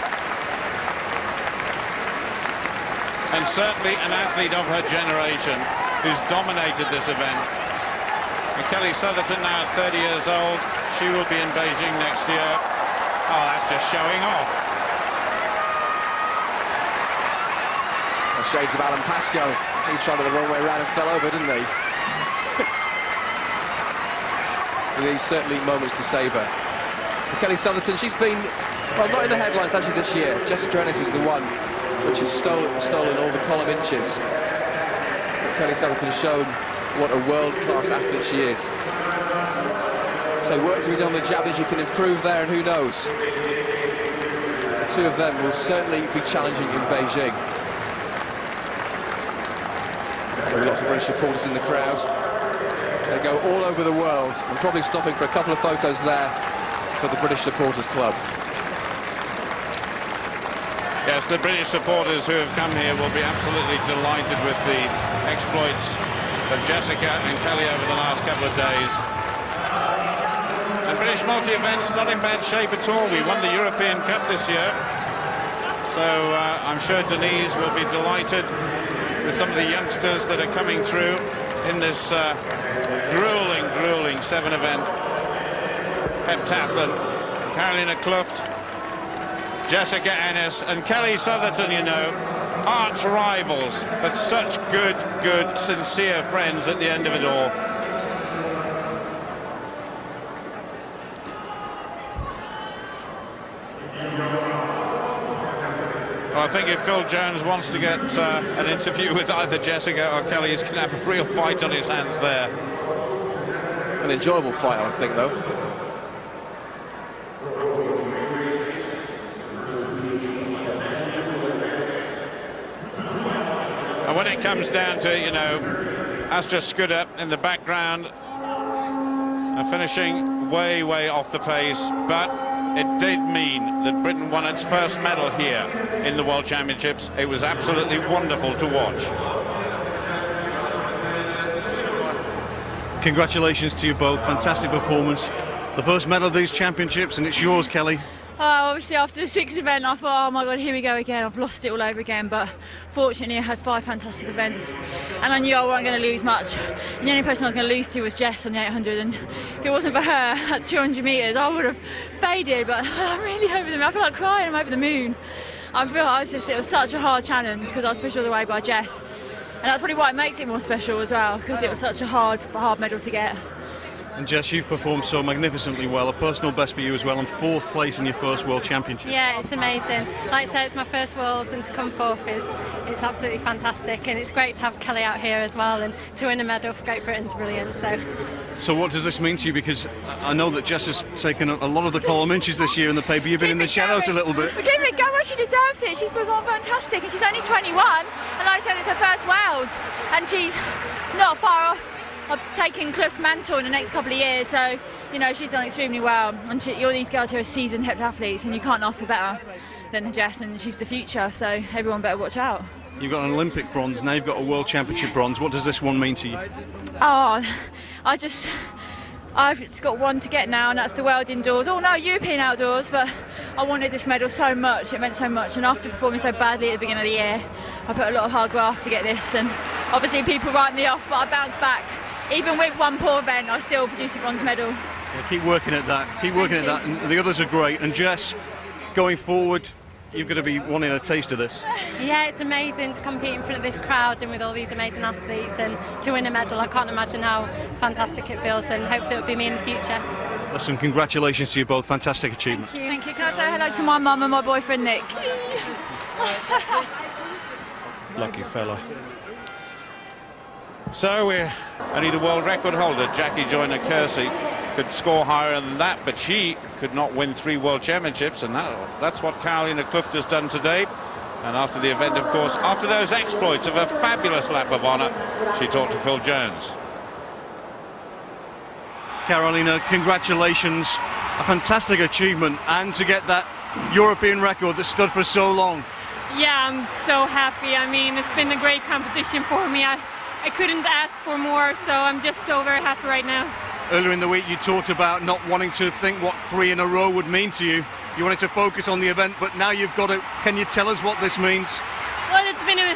And certainly an athlete of her generation who's dominated this event. And Kelly Sotherton, now 30 years old, she will be in Beijing next year. Oh, that's just showing off.
Well, shades of Alan Pascoe. He tried it the wrong way around and fell over, didn't he? There's certainly moments to savour. Kelly Sotherton, she's been, well, not in the headlines actually this year. Jessica Ennis is the one which has stolen all the column inches. Kelly Sotherton has shown what a world-class athlete she is. So work to be done with javelin, she can improve there, and who knows? The two of them will certainly be challenging in Beijing. There will be lots of British supporters in the crowd. They go all over the world, and probably stopping for a couple of photos there for the British Supporters Club.
Yes, the British supporters who have come here will be absolutely delighted with the exploits of Jessica and Kelly over the last couple of days. And British multi-events not in bad shape at all. We won the European Cup this year, so I'm sure Denise will be delighted with some of the youngsters that are coming through in this grueling 7-event heptathlon. Karolina Klüft, Jessica Ennis and Kelly Sotherton, you know, arch rivals, but such good, sincere friends at the end of it all. Well, I think if Phil Jones wants to get an interview with either Jessica or Kelly, he's going to have a real fight on his hands there.
An enjoyable fight, I think, though.
And when it comes down to, you know, Austra Skujytė in the background, finishing way off the pace, but it did mean that Britain won its first medal here in the World Championships. It was absolutely wonderful to watch.
Congratulations to you both, fantastic performance. The first medal of these championships, and it's yours, Kelly.
Obviously after the 6th event I thought, oh my god, here we go again, I've lost it all over again, but fortunately I had 5 fantastic events and I knew I wasn't going to lose much, and the only person I was going to lose to was Jess on the 800, and if it wasn't for her at 200 metres I would have faded, but I'm really over the moon. I feel like crying, I'm over the moon. It was such a hard challenge because I was pushed all the way by Jess, and that's probably why it makes it more special as well, because it was such a hard medal to get.
And Jess, you've performed so magnificently well, a personal best for you as well, and 4th place in your first World Championship.
Yeah, it's amazing. Like I said, it's my first Worlds, and to come 4th it's absolutely fantastic, and it's great to have Kelly out here as well, and to win a medal for Great Britain's brilliant.
So what does this mean to you? Because I know that Jess has taken a lot of the column inches this year in the paper. You've been in the shadows a little bit.
But keep it going, she deserves it. She's performed fantastic, and she's only 21, and like I said, it's her first Worlds, and she's not far off of taking Klüft's mantle in the next couple of years, so you know she's done extremely well, and all these girls here are seasoned heptathletes, and you can't ask for better than Jess, and she's the future, so everyone better watch out.
You've got an Olympic bronze, now you've got a World Championship bronze. What does this one mean to you?
Oh, I've just got one to get now, and that's the World Indoors. Oh no, European Outdoors, but I wanted this medal so much, it meant so much, and after performing so badly at the beginning of the year, I put a lot of hard graft to get this, and obviously people write me off, but I bounced back. Even with one poor event, I still produced a bronze medal.
Yeah, keep working at that, and the others are great. And Jess, going forward, you're going to be wanting a taste of this.
Yeah, it's amazing to compete in front of this crowd and with all these amazing athletes, and to win a medal. I can't imagine how fantastic it feels, and hopefully it'll be me in the future.
Listen, congratulations to you both, fantastic achievement.
Thank you.
Thank you. Can I say hello to my mum and my boyfriend Nick?
Lucky fella.
So only the world record holder, Jackie Joyner-Kersee, could score higher than that, but she could not win 3 World Championships, and that's what Karolina Klüft has done today. And after the event, of course, after those exploits of a fabulous lap of honour, she talked to Phil Jones.
Karolina, congratulations, a fantastic achievement, and to get that European record that stood for so long.
Yeah, I'm so happy. I mean, it's been a great competition for me. I couldn't ask for more, so I'm just so very happy right now.
Earlier in the week you talked about not wanting to think what 3 in a row would mean to you. You wanted to focus on the event, but now you've got it. Can you tell us what this means?
Well, it's been a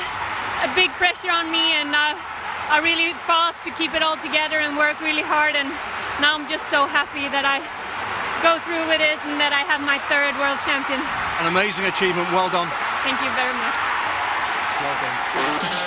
big pressure on me, and I really fought to keep it all together and work really hard, and now I'm just so happy that I go through with it and that I have my 3rd world champion.
An amazing achievement, well done.
Thank you very much.
Well done.